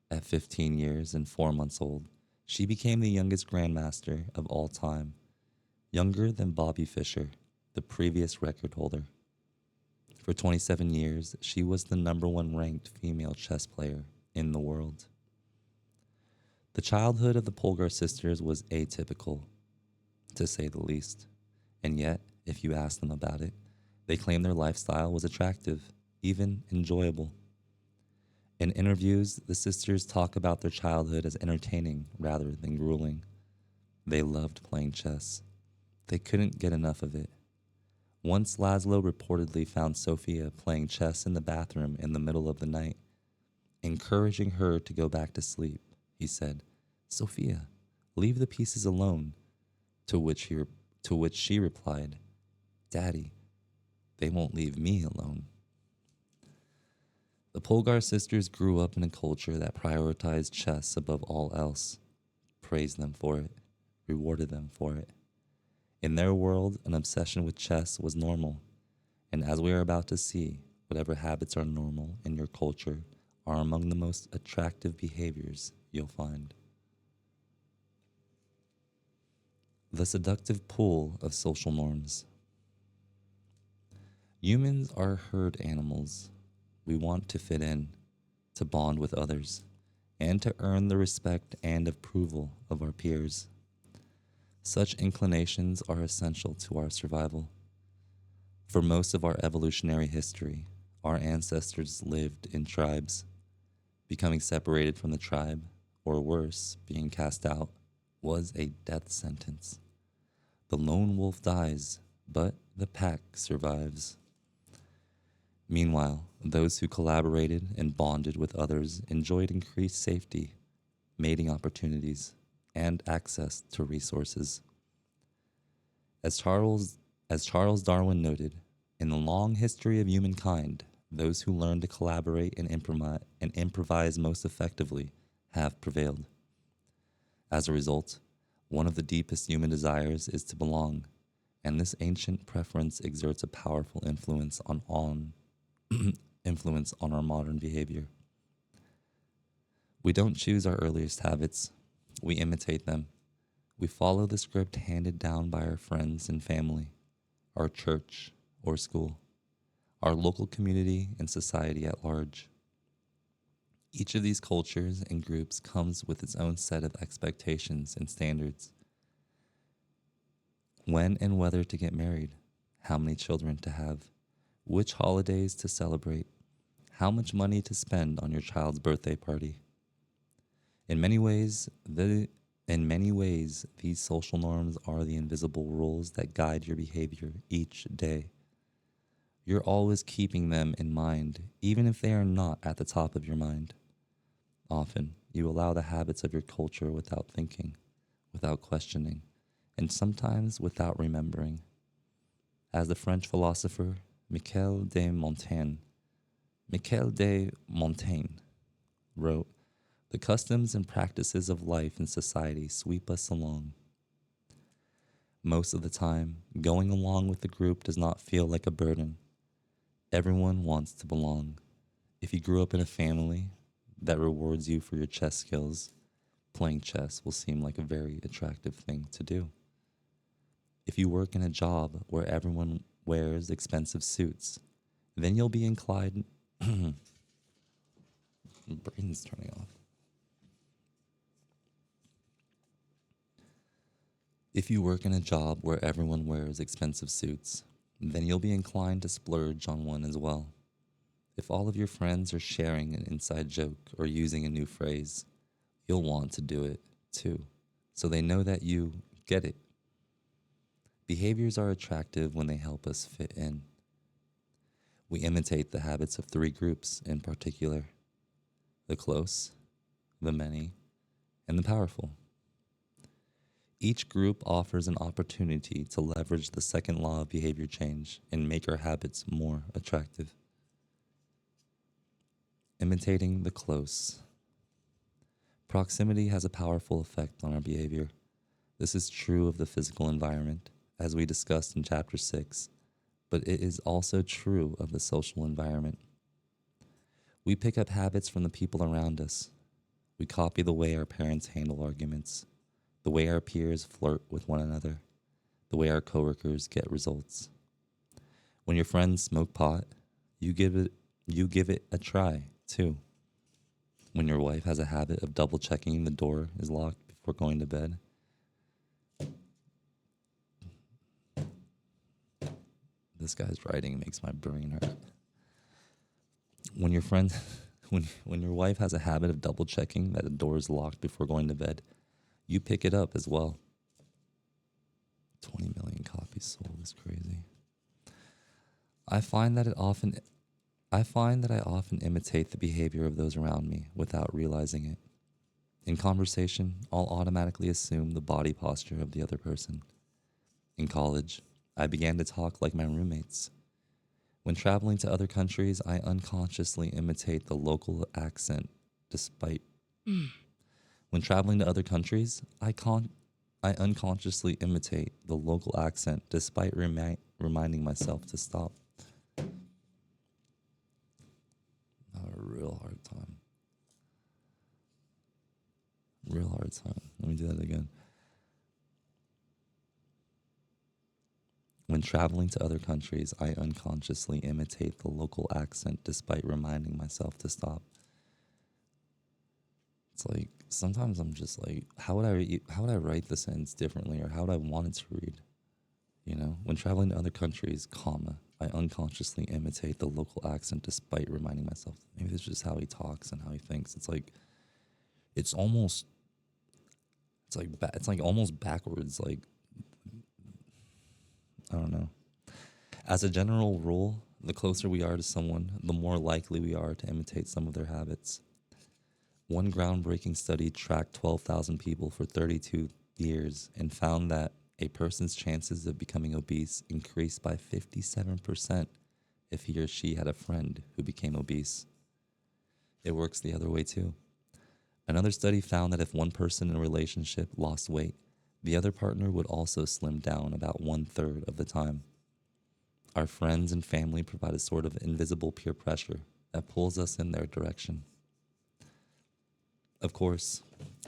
At 15 years and 4 months old, she became the youngest grandmaster of all time, younger than Bobby Fischer, the previous record holder. For 27 years, she was the #1 ranked female chess player in the world. The childhood of the Polgar sisters was atypical, to say the least, and yet, if you ask them about it, they claim their lifestyle was attractive, even enjoyable. In interviews, the sisters talk about their childhood as entertaining rather than grueling. They loved playing chess. They couldn't get enough of it. Once Laszlo reportedly found Sophia playing chess in the bathroom in the middle of the night. Encouraging her to go back to sleep, he said, "Sophia, leave the pieces alone," to which she replied, "Daddy, they won't leave me alone." The Polgar sisters grew up in a culture that prioritized chess above all else, praised them for it, rewarded them for it. In their world, an obsession with chess was normal, and as we are about to see, whatever habits are normal in your culture are among the most attractive behaviors you'll find. The seductive pull of social norms. Humans are herd animals. We want to fit in, to bond with others, and to earn the respect and approval of our peers. Such inclinations are essential to our survival. For most of our evolutionary history, our ancestors lived in tribes. Becoming separated from the tribe, or worse, being cast out, was a death sentence. The lone wolf dies, but the pack survives. Meanwhile, those who collaborated and bonded with others enjoyed increased safety, mating opportunities, and access to resources. As Charles Darwin noted, in the long history of humankind, those who learn to collaborate and improvise most effectively have prevailed. As a result, one of the deepest human desires is to belong, and this ancient preference exerts a powerful influence on our modern behavior. We don't choose our earliest habits, we imitate them. We follow the script handed down by our friends and family, our church or school, our local community and society at large. Each of these cultures and groups comes with its own set of expectations and standards. When and whether to get married, how many children to have, which holidays to celebrate, how much money to spend on your child's birthday party. In many ways, these social norms are the invisible rules that guide your behavior each day. You're always keeping them in mind, even if they are not at the top of your mind. Often, you allow the habits of your culture without thinking, without questioning, and sometimes without remembering. As the French philosopher Michel de Montaigne wrote, "The customs and practices of life and society sweep us along." Most of the time, going along with the group does not feel like a burden. Everyone wants to belong. If you grew up in a family that rewards you for your chess skills, playing chess will seem like a very attractive thing to do. If you work in a job where everyone wears expensive suits, then you'll be inclined. Brain's turning off. If you work in a job where everyone wears expensive suits, then you'll be inclined to splurge on one as well. If all of your friends are sharing an inside joke or using a new phrase, you'll want to do it too, so they know that you get it. Behaviors are attractive when they help us fit in. We imitate the habits of three groups in particular: the close, the many, and the powerful. Each group offers an opportunity to leverage the second law of behavior change and make our habits more attractive. Imitating the close. Proximity has a powerful effect on our behavior. This is true of the physical environment, as we discussed in Chapter 6, but it is also true of the social environment. We pick up habits from the people around us. We copy the way our parents handle arguments, the way our peers flirt with one another, the way our coworkers get results. When your friends smoke pot, you give it a try too. When your wife has a habit of double checking the door is locked before going to bed, this guy's writing makes my brain hurt. When your friend, when your wife has a habit of double checking that the door is locked before going to bed, you pick it up as well. 20 million copies sold is crazy. I find that I often imitate the behavior of those around me without realizing it. In conversation, I'll automatically assume the body posture of the other person. In college, I began to talk like my roommates. When traveling to other countries, I unconsciously imitate the local accent despite. When traveling to other countries, I unconsciously imitate the local accent despite reminding myself to stop. I have a real hard time. Real hard time. Let me do that again. When traveling to other countries, I unconsciously imitate the local accent despite reminding myself to stop. It's like sometimes I'm just like, how would I write the sentence differently, or how would I want it to read? You know, when traveling to other countries, comma, I unconsciously imitate the local accent despite reminding myself. Maybe this is just how he talks and how he thinks. It's like, it's like almost backwards. Like, I don't know. As a general rule, the closer we are to someone, the more likely we are to imitate some of their habits. One groundbreaking study tracked 12,000 people for 32 years and found that a person's chances of becoming obese increased by 57% if he or she had a friend who became obese. It works the other way too. Another study found that if one person in a relationship lost weight, the other partner would also slim down about 1/3 of the time. Our friends and family provide a sort of invisible peer pressure that pulls us in their direction. Of course,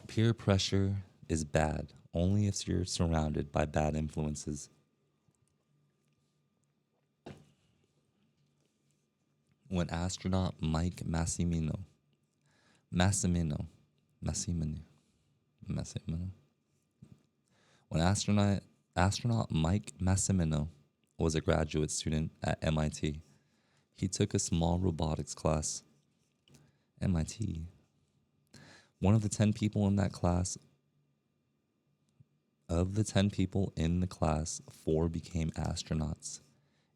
peer pressure is bad only if you're surrounded by bad influences. When astronaut Mike Massimino Massimino. Massimino. Massimino. When astronaut Mike Massimino was a graduate student at MIT, he took a small robotics class. MIT. One of the 10 people in that class, of the 10 people in the class, 4 became astronauts.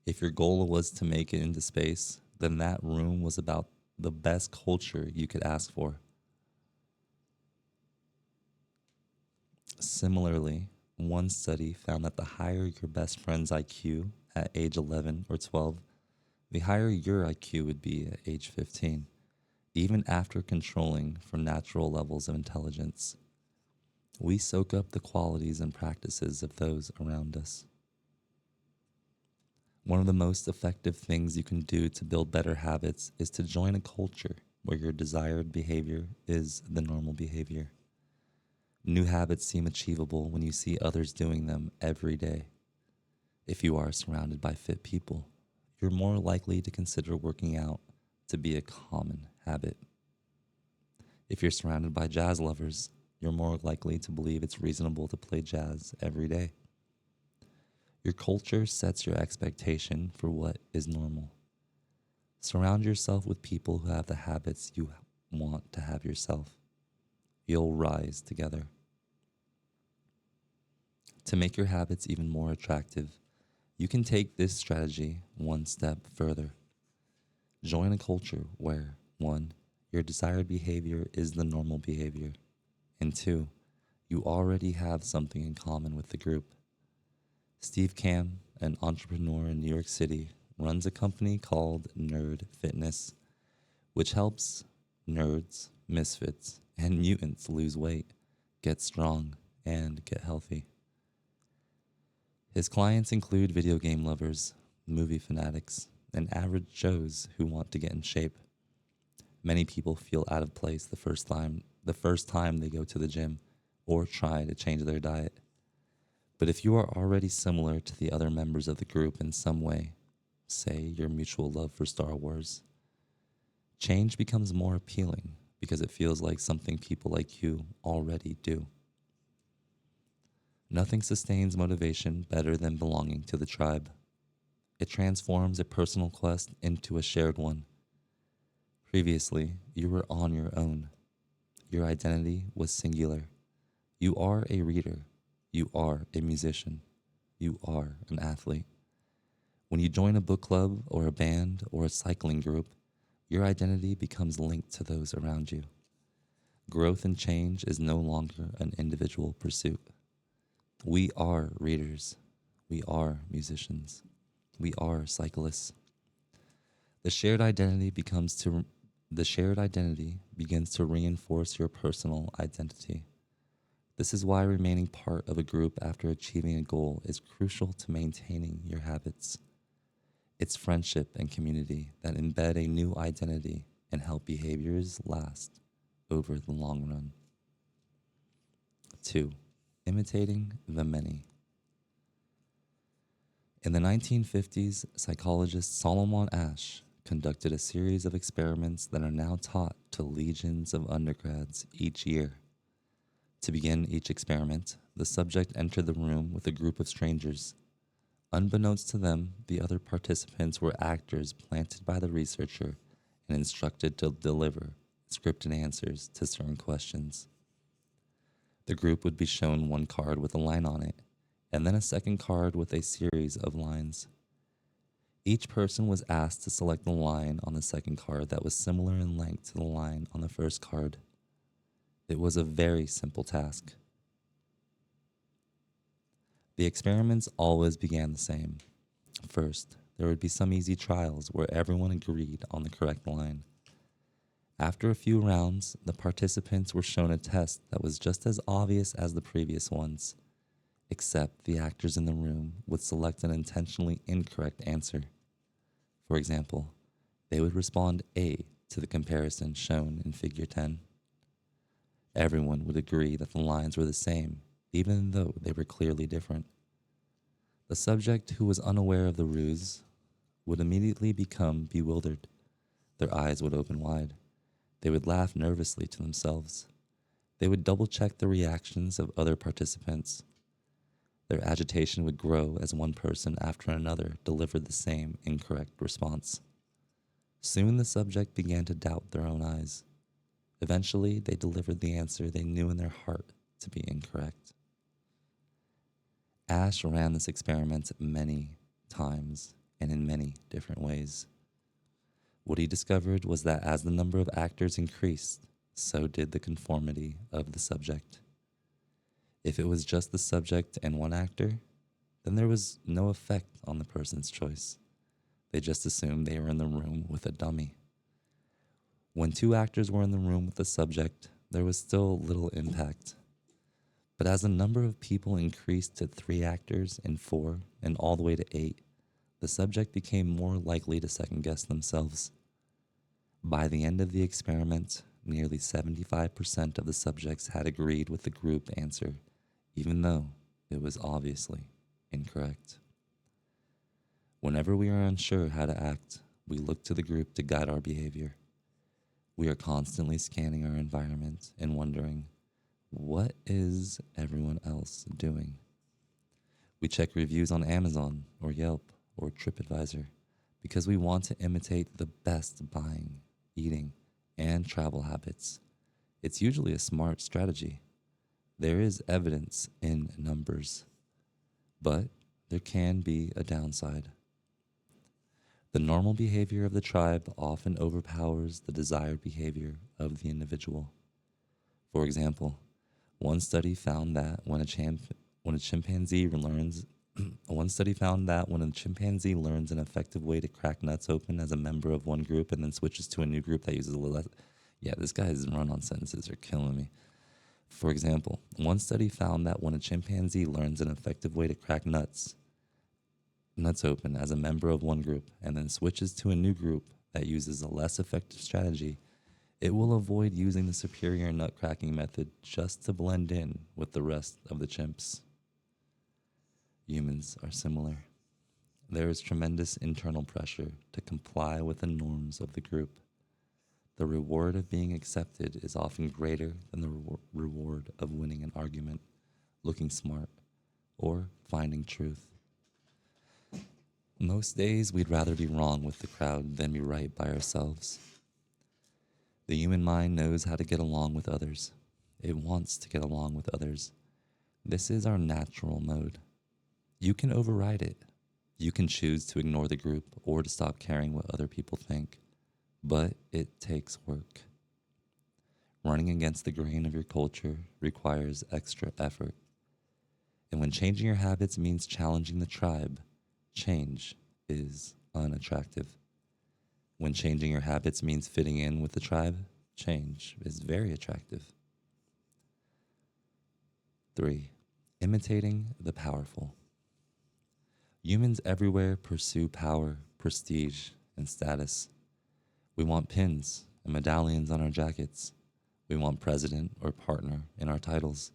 If your goal was to make it into space, then that room was about the best culture you could ask for. Similarly, one study found that the higher your best friend's IQ at age 11 or 12, the higher your IQ would be at age 15, even after controlling for natural levels of intelligence. We soak up the qualities and practices of those around us. One of the most effective things you can do to build better habits is to join a culture where your desired behavior is the normal behavior. New habits seem achievable when you see others doing them every day. If you are surrounded by fit people, you're more likely to consider working out to be a common habit. If you're surrounded by jazz lovers, you're more likely to believe it's reasonable to play jazz every day. Your culture sets your expectation for what is normal. Surround yourself with people who have the habits you want to have yourself. You'll rise together. To make your habits even more attractive, you can take this strategy one step further. Join a culture where, 1, your desired behavior is the normal behavior, and 2, you already have something in common with the group. Steve Kam, an entrepreneur in New York City, runs a company called Nerd Fitness, which helps nerds, misfits, and mutants lose weight, get strong, and get healthy. His clients include video game lovers, movie fanatics, and average Joes who want to get in shape. Many people feel out of place the first time they go to the gym or try to change their diet. But if you are already similar to the other members of the group in some way, say your mutual love for Star Wars, change becomes more appealing because it feels like something people like you already do. Nothing sustains motivation better than belonging to the tribe. It transforms a personal quest into a shared one. Previously, you were on your own. Your identity was singular. You are a reader. You are a musician. You are an athlete. When you join a book club or a band or a cycling group, your identity becomes linked to those around you. Growth and change is no longer an individual pursuit. We are readers. We are musicians. We are cyclists. The shared identity begins to reinforce your personal identity. This is why remaining part of a group after achieving a goal is crucial to maintaining your habits. It's friendship and community that embed a new identity and help behaviors last over the long run. 2. Imitating the many. In the 1950s, psychologist Solomon Asch conducted a series of experiments that are now taught to legions of undergrads each year. To begin each experiment, the subject entered the room with a group of strangers. Unbeknownst to them, the other participants were actors planted by the researcher and instructed to deliver scripted answers to certain questions. The group would be shown one card with a line on it, and then a second card with a series of lines. Each person was asked to select the line on the second card that was similar in length to the line on the first card. It was a very simple task. The experiments always began the same. First, there would be some easy trials where everyone agreed on the correct line. After a few rounds, the participants were shown a test that was just as obvious as the previous ones, except the actors in the room would select an intentionally incorrect answer. For example, they would respond A to the comparison shown in Figure 10. Everyone would agree that the lines were the same, even though they were clearly different. The subject who was unaware of the ruse would immediately become bewildered. Their eyes would open wide. They would laugh nervously to themselves. They would double check the reactions of other participants. Their agitation would grow as one person after another delivered the same incorrect response. Soon the subject began to doubt their own eyes. Eventually, they delivered the answer they knew in their heart to be incorrect. Ash ran this experiment many times and in many different ways. What he discovered was that as the number of actors increased, so did the conformity of the subject. If it was just the subject and one actor, then there was no effect on the person's choice. They just assumed they were in the room with a dummy. When two actors were in the room with the subject, there was still little impact. But as the number of people increased to 3 actors and 4 and all the way to 8, the subject became more likely to second guess themselves. By the end of the experiment, nearly 75% of the subjects had agreed with the group answer, even though it was obviously incorrect. Whenever we are unsure how to act, we look to the group to guide our behavior. We are constantly scanning our environment and wondering, what is everyone else doing? We check reviews on Amazon or Yelp or TripAdvisor because we want to imitate the best buying, eating, and travel habits. It's usually a smart strategy. There is evidence in numbers, but there can be a downside. The normal behavior of the tribe often overpowers the desired behavior of the individual. For example, one study found that when a chimpanzee learns an effective way to crack nuts open as a member of one group and then switches to a new group that uses a little less. Yeah, this guy's run-on sentences are killing me. For example, one study found that when a chimpanzee learns an effective way to crack nuts open as a member of one group and then switches to a new group that uses a less effective strategy, it will avoid using the superior nut cracking method just to blend in with the rest of the chimps. Humans are similar. There is tremendous internal pressure to comply with the norms of the group. The reward of being accepted is often greater than the reward of winning an argument, looking smart, or finding truth. Most days, we'd rather be wrong with the crowd than be right by ourselves. The human mind knows how to get along with others. It wants to get along with others. This is our natural mode. You can override it. You can choose to ignore the group or to stop caring what other people think. But it takes work. Running against the grain of your culture requires extra effort. And when changing your habits means challenging the tribe, change is unattractive. When changing your habits means fitting in with the tribe, change is very attractive. 3. Imitating the powerful. Humans everywhere pursue power, prestige, and status. We want pins and medallions on our jackets. We want president or partner in our titles.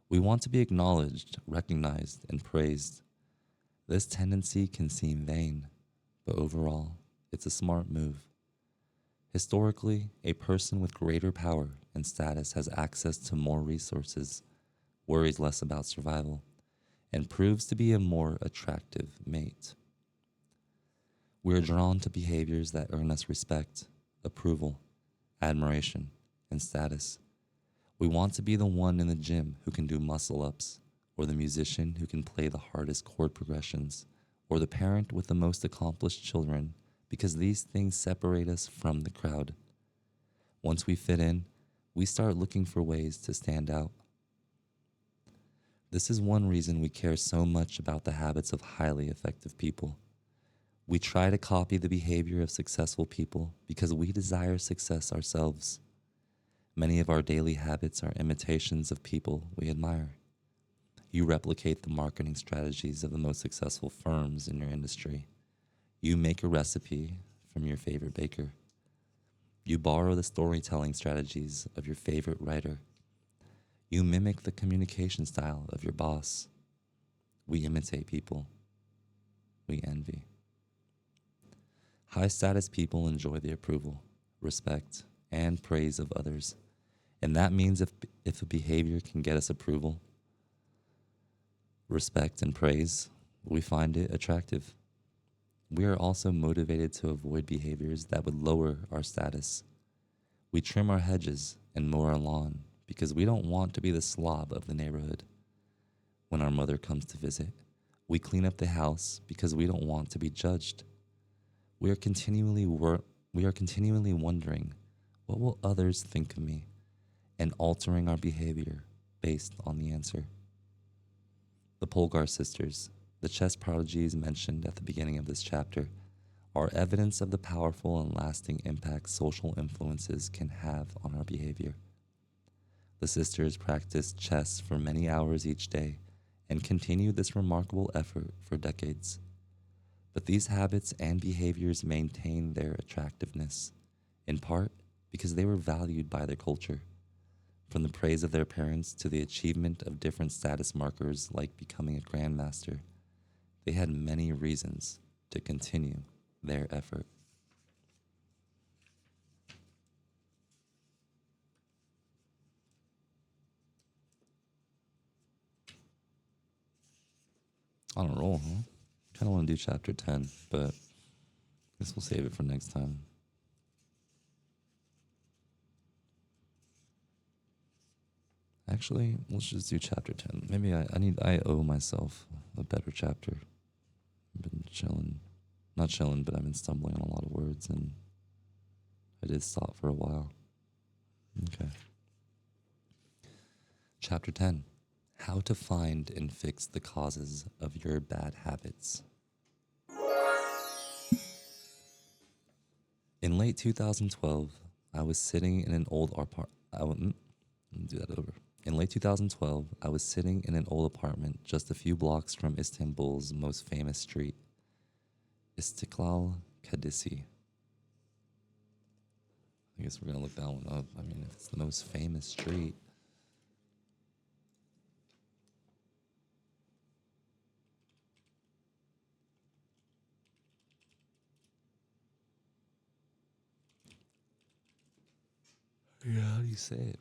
We want to be acknowledged, recognized, and praised. This tendency can seem vain, but overall, it's a smart move. Historically, a person with greater power and status has access to more resources, worries less about survival, and proves to be a more attractive mate. We are drawn to behaviors that earn us respect, approval, admiration, and status. We want to be the one in the gym who can do muscle-ups, or the musician who can play the hardest chord progressions, or the parent with the most accomplished children, because these things separate us from the crowd. Once we fit in, we start looking for ways to stand out. This is one reason we care so much about the habits of highly effective people. We try to copy the behavior of successful people because we desire success ourselves. Many of our daily habits are imitations of people we admire. You replicate the marketing strategies of the most successful firms in your industry. You make a recipe from your favorite baker. You borrow the storytelling strategies of your favorite writer. You mimic the communication style of your boss. We imitate people. We envy. High status people enjoy the approval, respect, and praise of others. And that means if a behavior can get us approval, respect, and praise, we find it attractive. We are also motivated to avoid behaviors that would lower our status. We trim our hedges and mow our lawn because we don't want to be the slob of the neighborhood. When our mother comes to visit, we clean up the house because we don't want to be judged. We are continually wondering, what will others think of me? And altering our behavior based on the answer. The Polgar sisters, the chess prodigies mentioned at the beginning of this chapter, are evidence of the powerful and lasting impact social influences can have on our behavior. The sisters practiced chess for many hours each day and continued this remarkable effort for decades. But these habits and behaviors maintained their attractiveness, in part because they were valued by their culture. From the praise of their parents to the achievement of different status markers like becoming a grandmaster, they had many reasons to continue their effort. On a roll, huh? Kind of want to do chapter 10, but I guess we'll save it for next time. Actually, let's just do chapter 10. Maybe I owe myself a better chapter. I've been chilling. Not chilling, but I've been stumbling on a lot of words, and I did stop for a while. Okay. Chapter 10. How to find and fix the causes of your bad habits. In late 2012, I was sitting in an old apartment. Do that over. In late 2012, I was sitting in an old apartment just a few blocks from Istanbul's most famous street, Istiklal Caddesi. I guess we're going to look that one up. I mean, if it's the most famous street. Yeah, how do you say it?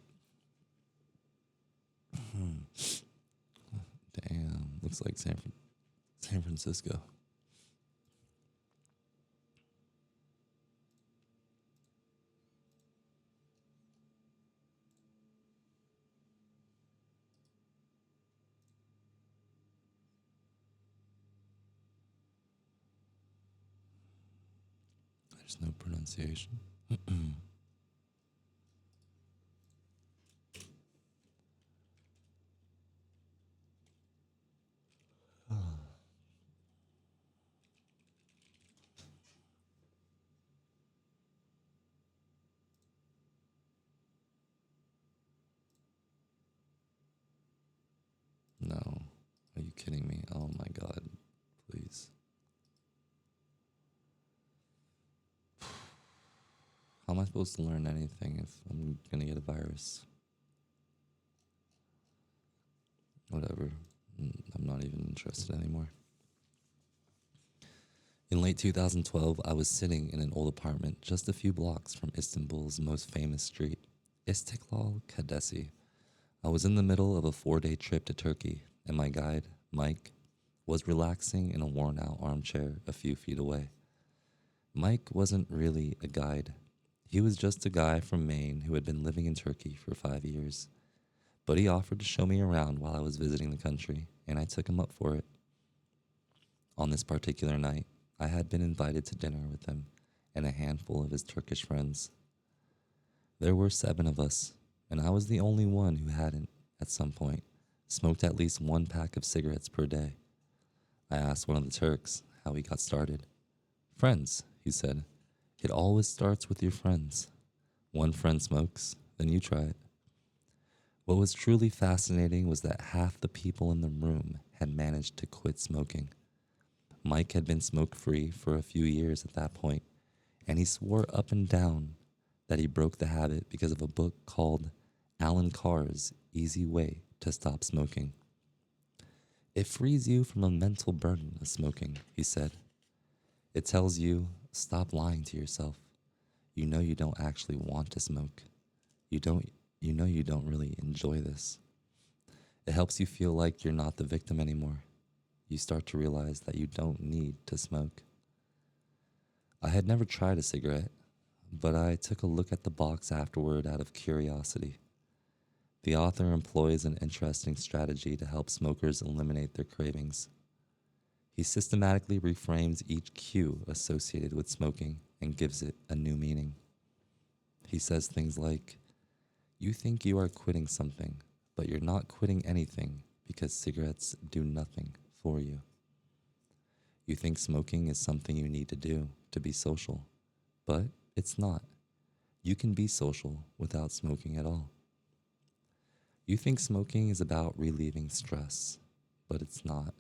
Damn, looks like San Francisco. There's no pronunciation. No. Are you kidding me? Oh my God. Please. How am I supposed to learn anything if I'm going to get a virus? Whatever. I'm not even interested anymore. In late 2012, I was sitting in an old apartment just a few blocks from Istanbul's most famous street, Istiklal Caddesi. I was in the middle of a 4-day trip to Turkey, and my guide, Mike, was relaxing in a worn-out armchair a few feet away. Mike wasn't really a guide. He was just a guy from Maine who had been living in Turkey for 5 years. But he offered to show me around while I was visiting the country, and I took him up for it. On this particular night, I had been invited to dinner with him and a handful of his Turkish friends. There were 7 of us, and I was the only one who hadn't, at some point, smoked at least 1 pack of cigarettes per day. I asked one of the Turks how he got started. Friends, he said. It always starts with your friends. One friend smokes, then you try it. What was truly fascinating was that half the people in the room had managed to quit smoking. Mike had been smoke-free for a few years at that point, and he swore up and down that he broke the habit because of a book called Alan Carr's Easy Way to Stop Smoking. It frees you from a mental burden of smoking, he said. It tells you, stop lying to yourself. You know you don't actually want to smoke. You know you don't really enjoy this. It helps you feel like you're not the victim anymore. You start to realize that you don't need to smoke. I had never tried a cigarette, but I took a look at the box afterward out of curiosity. The author employs an interesting strategy to help smokers eliminate their cravings. He systematically reframes each cue associated with smoking and gives it a new meaning. He says things like, "You think you are quitting something, but you're not quitting anything because cigarettes do nothing for you. You think smoking is something you need to do to be social, but it's not. You can be social without smoking at all. You think smoking is about relieving stress, but it's not.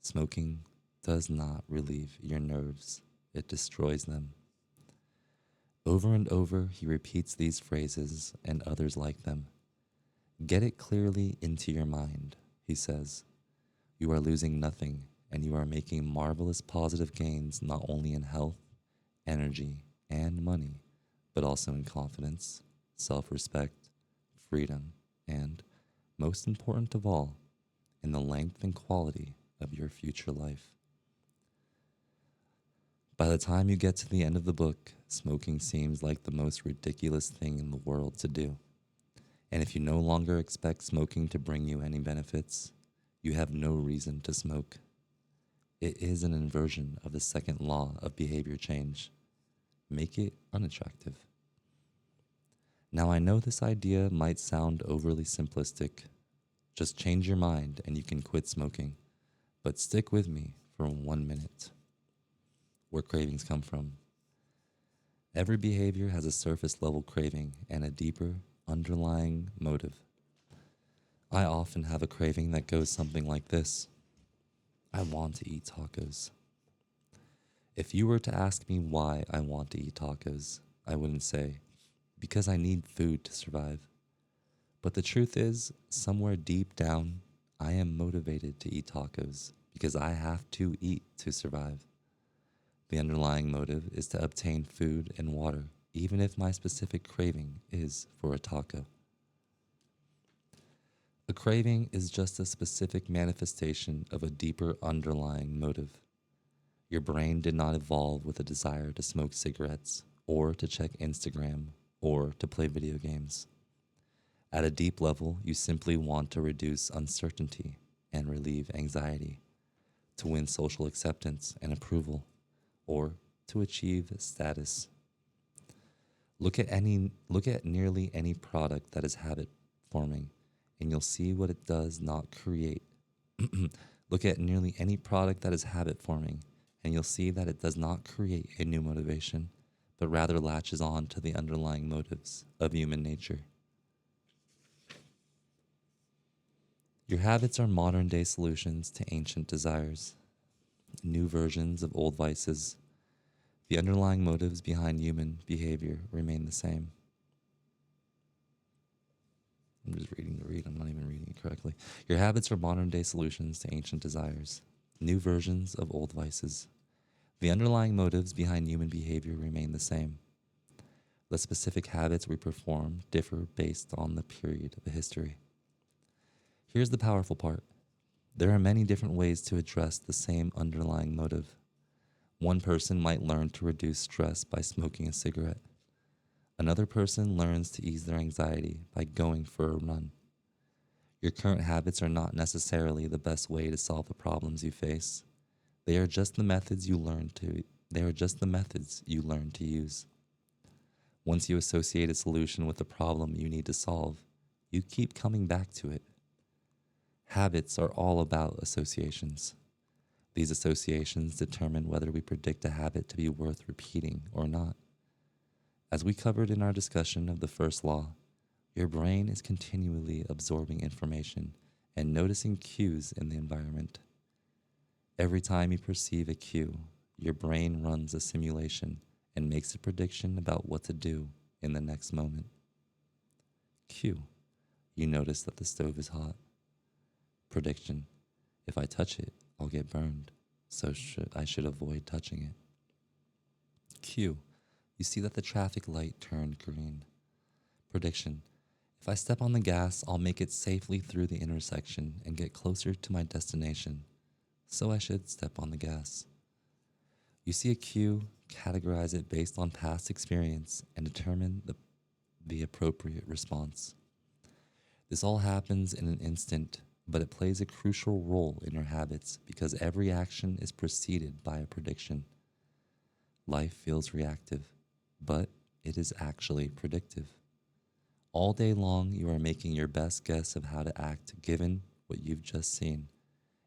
Smoking does not relieve your nerves, it destroys them." Over and over, he repeats these phrases and others like them. "Get it clearly into your mind," he says. "You are losing nothing, and you are making marvelous positive gains not only in health, energy, and money, but also in confidence, self-respect, freedom, and, most important of all, in the length and quality of your future life." By the time you get to the end of the book, smoking seems like the most ridiculous thing in the world to do. And if you no longer expect smoking to bring you any benefits, you have no reason to smoke. It is an inversion of the second law of behavior change. Make it unattractive. Now, I know this idea might sound overly simplistic. Just change your mind and you can quit smoking. But stick with me for 1 minute. Where cravings come from. Every behavior has a surface level craving and a deeper underlying motive. I often have a craving that goes something like this: I want to eat tacos. If you were to ask me why I want to eat tacos, I wouldn't say, because I need food to survive. But the truth is, somewhere deep down, I am motivated to eat tacos because I have to eat to survive. The underlying motive is to obtain food and water, even if my specific craving is for a taco. A craving is just a specific manifestation of a deeper underlying motive. Your brain did not evolve with a desire to smoke cigarettes, or to check Instagram, or to play video games. At a deep level, you simply want to reduce uncertainty and relieve anxiety, to win social acceptance and approval, or to achieve status. Look at nearly any product that is habit forming, and you'll see what it does not create. Look at nearly any product that is habit forming, and you'll see that it does not create a new motivation, but rather latches on to the underlying motives of human nature. Your habits are modern day solutions to ancient desires, new versions of old vices. The underlying motives behind human behavior remain the same. I'm just reading to read. I'm not even reading it correctly. Your habits are modern day solutions to ancient desires, new versions of old vices. The underlying motives behind human behavior remain the same. The specific habits we perform differ based on the period of history. Here's the powerful part. There are many different ways to address the same underlying motive. One person might learn to reduce stress by smoking a cigarette. Another person learns to ease their anxiety by going for a run. Your current habits are not necessarily the best way to solve the problems you face. They are just the methods you learn to use. Once you associate a solution with the problem you need to solve, you keep coming back to it. Habits are all about associations. These associations determine whether we predict a habit to be worth repeating or not. As we covered in our discussion of the first law, your brain is continually absorbing information and noticing cues in the environment. Every time you perceive a cue, your brain runs a simulation and makes a prediction about what to do in the next moment. Cue: you notice that the stove is hot. Prediction: if I touch it, I'll get burned, so I should avoid touching it. Cue: You see that the traffic light turned green. Prediction: if I step on the gas, I'll make it safely through the intersection and get closer to my destination. So I should step on the gas. You see a cue, categorize it based on past experience, and determine the appropriate response. This all happens in an instant, but it plays a crucial role in your habits because every action is preceded by a prediction. Life feels reactive, but it is actually predictive. All day long, you are making your best guess of how to act given what you've just seen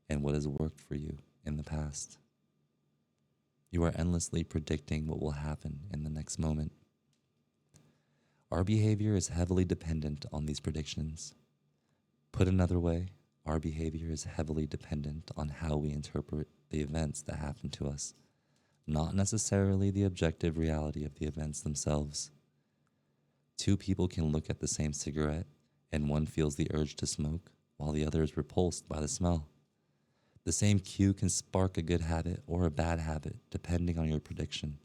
and what has worked for you in the past. You are endlessly predicting what will happen in the next moment. Our behavior is heavily dependent on these predictions. Put another way, our behavior is heavily dependent on how we interpret the events that happen to us, not necessarily the objective reality of the events themselves. Two people can look at the same cigarette, and one feels the urge to smoke, while the other is repulsed by the smell. The same cue can spark a good habit or a bad habit, depending on your prediction.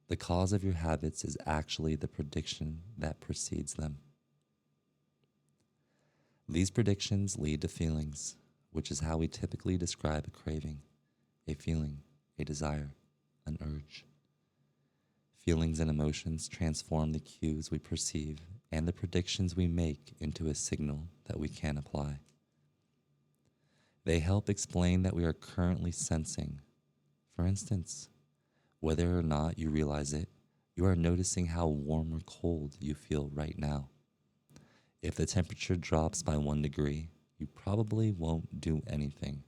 The cause of your habits is actually the prediction that precedes them. These predictions lead to feelings, which is how we typically describe a craving, a feeling, a desire, an urge. Feelings and emotions transform the cues we perceive and the predictions we make into a signal that we can apply. They help explain that we are currently sensing. For instance, whether or not you realize it, you are noticing how warm or cold you feel right now. If the temperature drops by 1 degree, you probably won't do anything.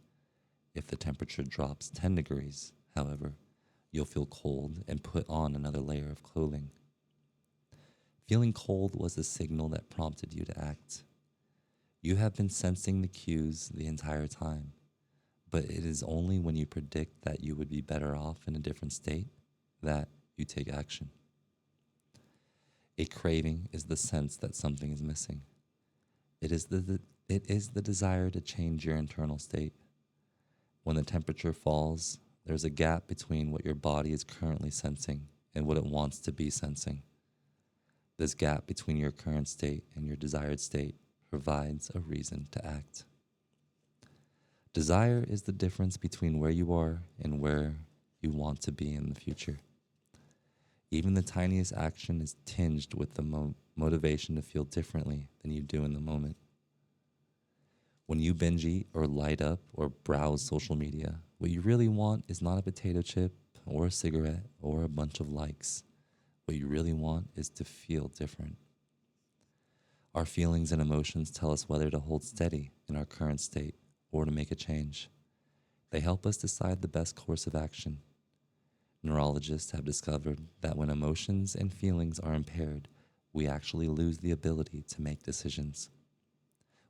If the temperature drops 10 degrees, however, you'll feel cold and put on another layer of clothing. Feeling cold was the signal that prompted you to act. You have been sensing the cues the entire time, but it is only when you predict that you would be better off in a different state that you take action. A craving is the sense that something is missing. It is the desire to change your internal state. When the temperature falls, there's a gap between what your body is currently sensing and what it wants to be sensing. This gap between your current state and your desired state provides a reason to act. Desire is the difference between where you are and where you want to be in the future. Even the tiniest action is tinged with the motivation to feel differently than you do in the moment. When you binge eat or light up or browse social media, what you really want is not a potato chip or a cigarette or a bunch of likes. What you really want is to feel different. Our feelings and emotions tell us whether to hold steady in our current state or to make a change. They help us decide the best course of action. Neurologists have discovered that when emotions and feelings are impaired, we actually lose the ability to make decisions.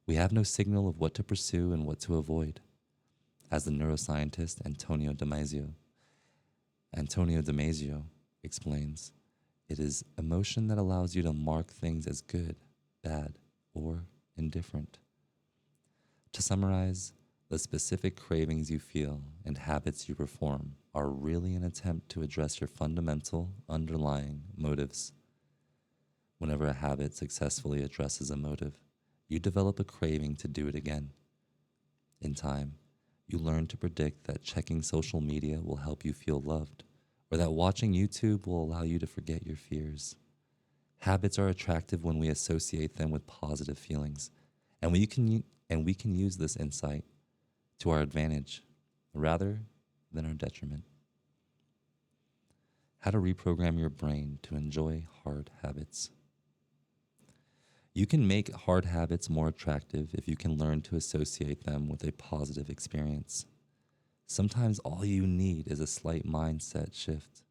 We have no signal of what to pursue and what to avoid. As the neuroscientist Antonio Damasio explains, it is emotion that allows you to mark things as good, bad, or indifferent. To summarize, the specific cravings you feel and habits you perform are really an attempt to address your fundamental underlying motives. Whenever a habit successfully addresses a motive, you develop a craving to do it again. In time, you learn to predict that checking social media will help you feel loved, or that watching YouTube will allow you to forget your fears. Habits are attractive when we associate them with positive feelings, and we can use this insight to our advantage rather than our detriment. How to reprogram your brain to enjoy hard habits. You can make hard habits more attractive if you can learn to associate them with a positive experience. Sometimes all you need is a slight mindset shift.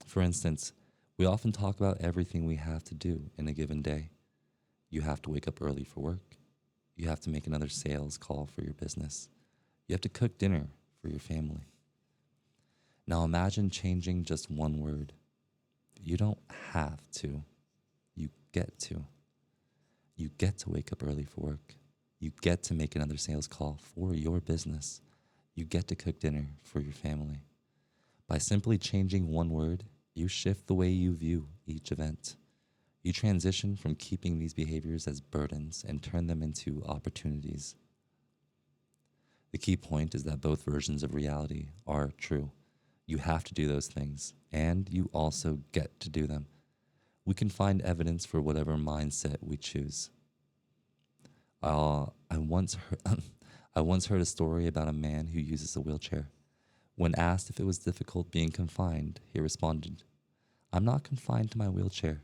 For instance, we often talk about everything we have to do in a given day. You have to wake up early for work. You have to make another sales call for your business. You have to cook dinner for your family. Now imagine changing just one word. You don't have to. You get to. You get to wake up early for work. You get to make another sales call for your business. You get to cook dinner for your family. By simply changing one word, You shift the way you view each event. You transition from keeping these behaviors as burdens and turn them into opportunities. The key point is that both versions of reality are true. You have to do those things, and you also get to do them. We can find evidence for whatever mindset we choose. I once heard, I once heard a story about a man who uses a wheelchair. When asked if it was difficult being confined, he responded, "I'm not confined to my wheelchair.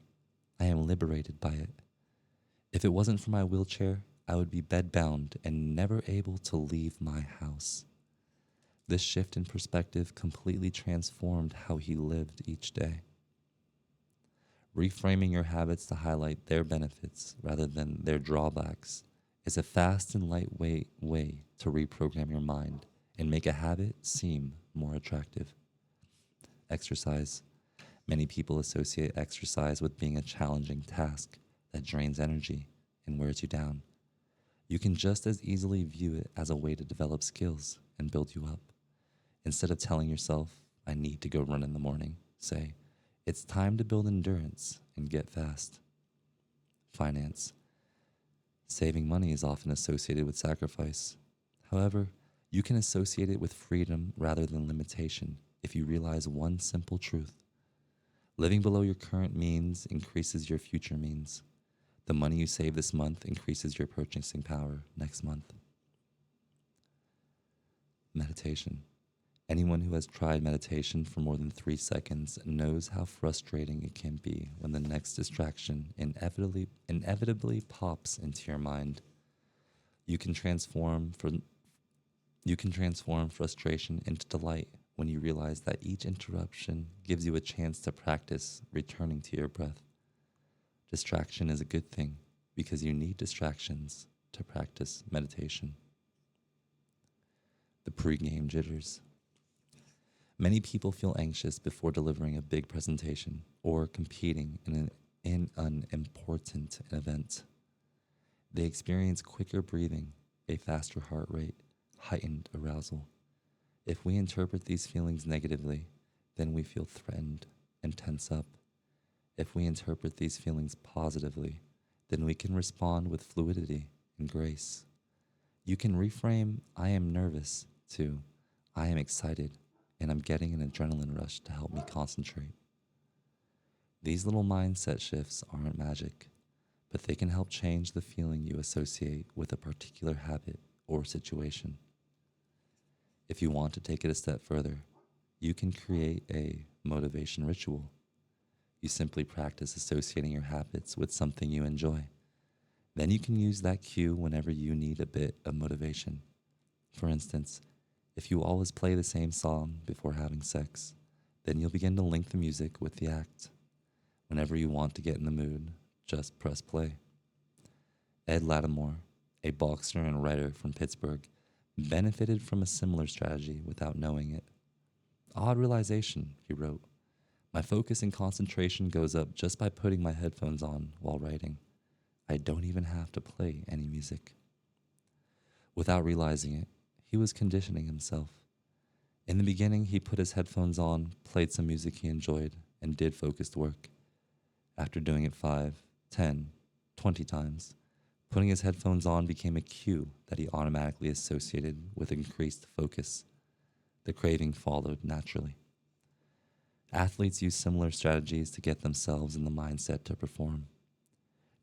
I am liberated by it. If it wasn't for my wheelchair, I would be bedbound and never able to leave my house." This shift in perspective completely transformed how he lived each day. Reframing your habits to highlight their benefits rather than their drawbacks is a fast and lightweight way to reprogram your mind and make a habit seem more attractive. Exercise. Many people associate exercise with being a challenging task that drains energy and wears you down. You can just as easily view it as a way to develop skills and build you up. Instead of telling yourself, "I need to go run in the morning," say, "It's time to build endurance and get fast." Finance. Saving money is often associated with sacrifice. However, you can associate it with freedom rather than limitation if you realize one simple truth. Living below your current means increases your future means. The money you save this month increases your purchasing power next month. Meditation. Anyone who has tried meditation for more than 3 seconds knows how frustrating it can be when the next distraction inevitably pops into your mind. You can transform frustration into delight when you realize that each interruption gives you a chance to practice returning to your breath. Distraction is a good thing because you need distractions to practice meditation. The pregame jitters. Many people feel anxious before delivering a big presentation or competing in an important event. They experience quicker breathing, a faster heart rate, heightened arousal. If we interpret these feelings negatively, then we feel threatened and tense up. If we interpret these feelings positively, then we can respond with fluidity and grace. You can reframe "I am nervous" to "I am excited and I'm getting an adrenaline rush to help me concentrate." These little mindset shifts aren't magic, but they can help change the feeling you associate with a particular habit or situation. If you want to take it a step further, you can create a motivation ritual. You simply practice associating your habits with something you enjoy. Then you can use that cue whenever you need a bit of motivation. For instance, if you always play the same song before having sex, then you'll begin to link the music with the act. Whenever you want to get in the mood, just press play. Ed Lattimore, a boxer and writer from Pittsburgh, benefited from a similar strategy without knowing it. "Odd realization," he wrote. "My focus and concentration goes up just by putting my headphones on while writing. I don't even have to play any music." Without realizing it, he was conditioning himself. In the beginning, he put his headphones on, played some music he enjoyed, and did focused work. After doing it 5, 10, 20 times, putting his headphones on became a cue that he automatically associated with increased focus. The craving followed naturally. Athletes use similar strategies to get themselves in the mindset to perform.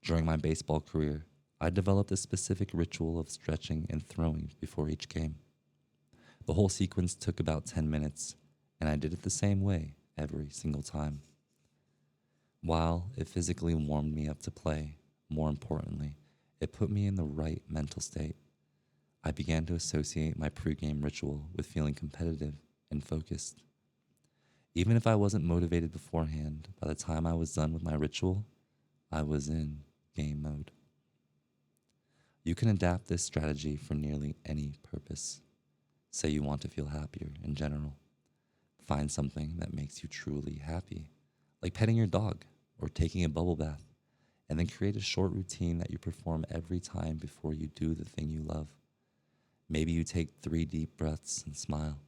During my baseball career, I developed a specific ritual of stretching and throwing before each game. The whole sequence took about 10 minutes, and I did it the same way every single time. While it physically warmed me up to play, more importantly, it put me in the right mental state. I began to associate my pregame ritual with feeling competitive and focused. Even if I wasn't motivated beforehand, by the time I was done with my ritual, I was in game mode. You can adapt this strategy for nearly any purpose. Say you want to feel happier in general. Find something that makes you truly happy, like petting your dog or taking a bubble bath, and then create a short routine that you perform every time before you do the thing you love. Maybe you take 3 deep breaths and smile.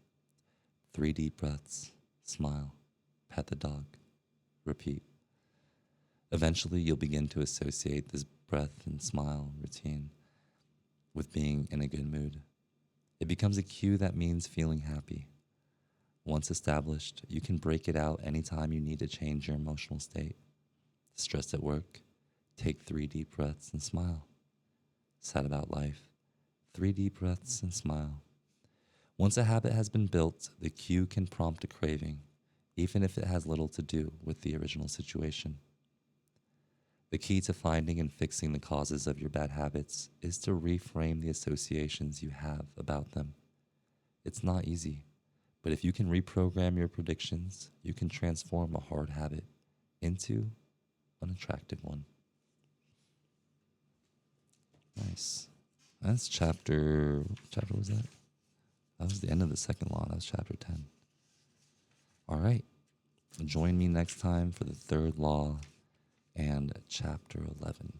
3 deep breaths, smile, pet the dog, repeat. Eventually, you'll begin to associate this breath and smile routine with being in a good mood. It becomes a cue that means feeling happy. Once established, you can break it out anytime you need to change your emotional state. Stressed at work, take 3 deep breaths and smile. Sad about life, 3 deep breaths and smile. Once a habit has been built, the cue can prompt a craving, even if it has little to do with the original situation. The key to finding and fixing the causes of your bad habits is to reframe the associations you have about them. It's not easy, but if you can reprogram your predictions, you can transform a hard habit into an attractive one. Nice. That's chapter was that? That was the end of the second law. That was chapter 10. All right. Join me next time for the third law and chapter 11.